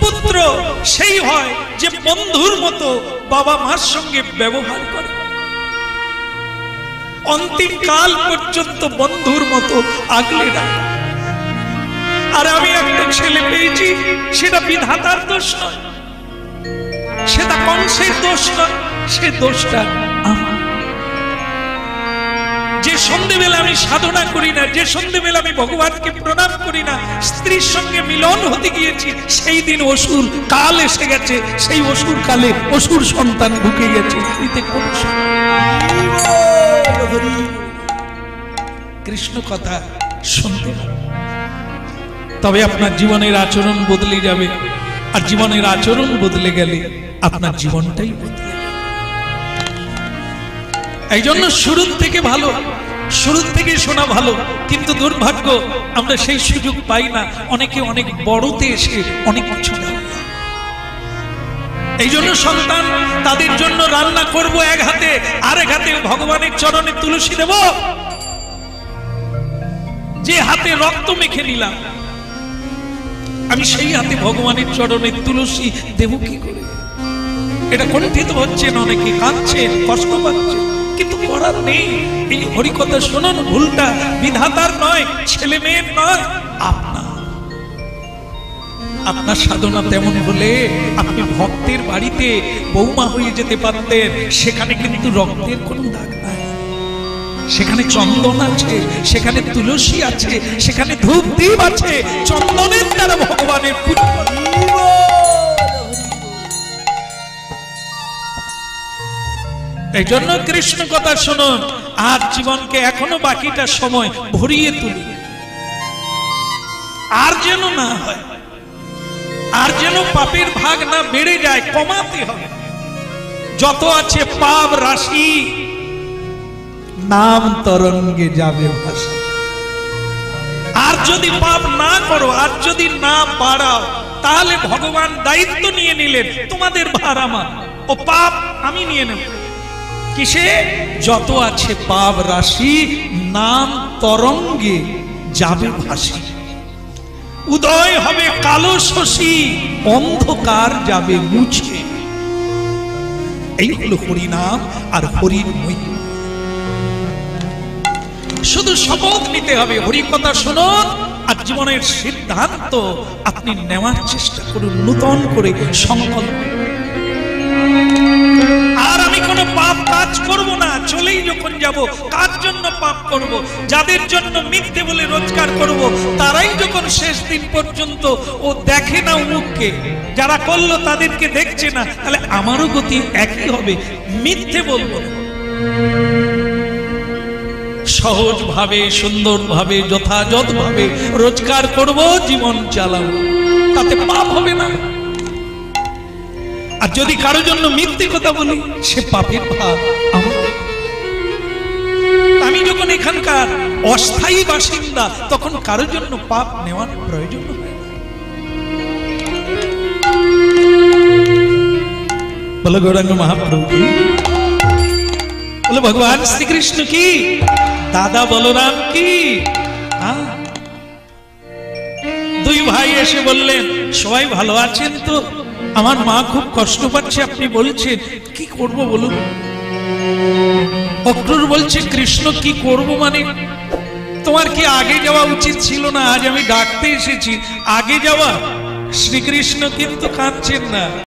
পুত্র সেই হয় যে বন্ধুর মতো বাবা মার সঙ্গে ব্যবহার করে, অন্তিম কাল পর্যন্ত বন্ধুর মতো আগলে রাখে। আর আমি একটা ছেলে পেয়েছি, সেটা বিধাতার দোষ নয়, সেটা কংসের দোষ নয়, সে দোষটা আমার। যে সন্ধ্যেবেলা আমি সাধনা করি না, যে সন্ধ্যেবেলা আমি ভগবানকে প্রণাম করি না, স্ত্রীর সঙ্গে মিলন হতে গিয়েছি, সেই দিন অসুর কাল এসে গেছে, সেই অসুর কালে অসুর সন্তান ঢুকে গেছে। কৃষ্ণ কথা শুনতে, তবে আপনার জীবনের আচরণ বদলে যাবে। আর জীবনের আচরণ বদলে গেলে আপনার জীবনটাই বদলে যাবে। এই জন্য শুরুর থেকে ভালো, শুরুর থেকে শোনা ভালো, কিন্তু দুর্ভাগ্য আমরা সেই সুযোগ পাই না। অনেকে অনেক বড়তে এসে অনেক কিছু দেয়। এই জন্য সন্তান তাদের জন্য রান্না করব এক হাতে, আরেক হাতে ভগবানের চরণে তুলসী দেব। যে হাতে রক্ত মেখে নিলাম, আমি সেই হাতে ভগবানের চরণে তুলসী দেব কি করে? এটা কণ্ঠিত হচ্ছেন, অনেকে কাঁদছেন, কষ্ট পাচ্ছেন, কিন্তু করার নেই। এই হরিকথা শোনান, ভুলটা বিধাতার নয়, ছেলে মেয়ের নয়, আপনার সাধনা তেমন হলে আপনি ভক্তের বাড়িতে বৌমা হয়ে যেতে পারতেন। সেখানে কিন্তু রক্তের কোনো দাগ নাই, সেখানে চন্দন আছে, সেখানে তুলসী আছে, সেখানে ধূপ দীপ আছে, চন্দনের দ্বারা ভগবানের পূজা। এই জন্য কৃষ্ণ কথা শুনুন, আর জীবনকে এখনো বাকিটা সময় ভরিয়ে তুলুন। আর যেন না হয়, আর যেন পাপের ভাগ না বেড়ে যায়, কমাতে হবে। যত আছে পাপ রাশি, নাম তরঙ্গে যাবে ভাসি। আর যদি পাপ না করো, আর যদি না বাড়াও, তাহলে ভগবান দায়িত্ব নিয়ে নিলেন, তোমাদের ভার আমার, ও পাপ আমি নিয়ে নেব। কিসে? যত আছে পাপ রাশি, নাম তরঙ্গে যাবে ভাসি। উদয় হবে কালো শশী, অন্ধকার যাবে মুছে। এই হলো হরিনাম আর হরির মহিমা। শুধু শপথ নিতে হবে, হরিকথা শুনুন, আর জীবনের সিদ্ধান্ত আপনি নেওয়ার চেষ্টা করুন, নূতন করে সংকল্প। আর আমি কোনো পাপ কাজ করব না, চলেই যখন যাব, কার জন্য পাপ করব? যাদের জন্য মিথ্যে বলে রোজগার করব, তারাই যখন শেষ দিন পর্যন্ত ও দেখে না মুখকে, যারা করলো তাদেরকে দেখছে না, তাহলে আমারও গতি একই হবে, মিথ্যে বলবো। সহজভাবে সুন্দরভাবে যথাযথভাবে রোজগার করব, জীবন চালাবো, তাতে পাপ হবে না। আর যদি কারোর জন্য মিথ্যে কথা বলি, সে পাপের ভাগ আমার। আমি যখন এখানকার অস্থায়ী বাসিন্দা, তখন কারোর জন্য পাপ নেওয়ার প্রয়োজন হয় না। বলো গৌরাঙ্গ মহাপ্রভু কি, বলো ভগবান শ্রীকৃষ্ণ কি, দাদা বলরাম কি। দুই ভাই এসে বললেন, সবাই ভালো আছেন তো? আমার মা খুব কষ্ট পাচ্ছে, আপনি বলছেন কি করব বলুন। অক্রুর বলছে, কৃষ্ণ কি করব মানে, তোমার কি আগে যাওয়া উচিত ছিল না? আজ আমি ডাকতে এসেছি, আগে যাওয়া। শ্রীকৃষ্ণ কিন্তু কাঁদছেন না।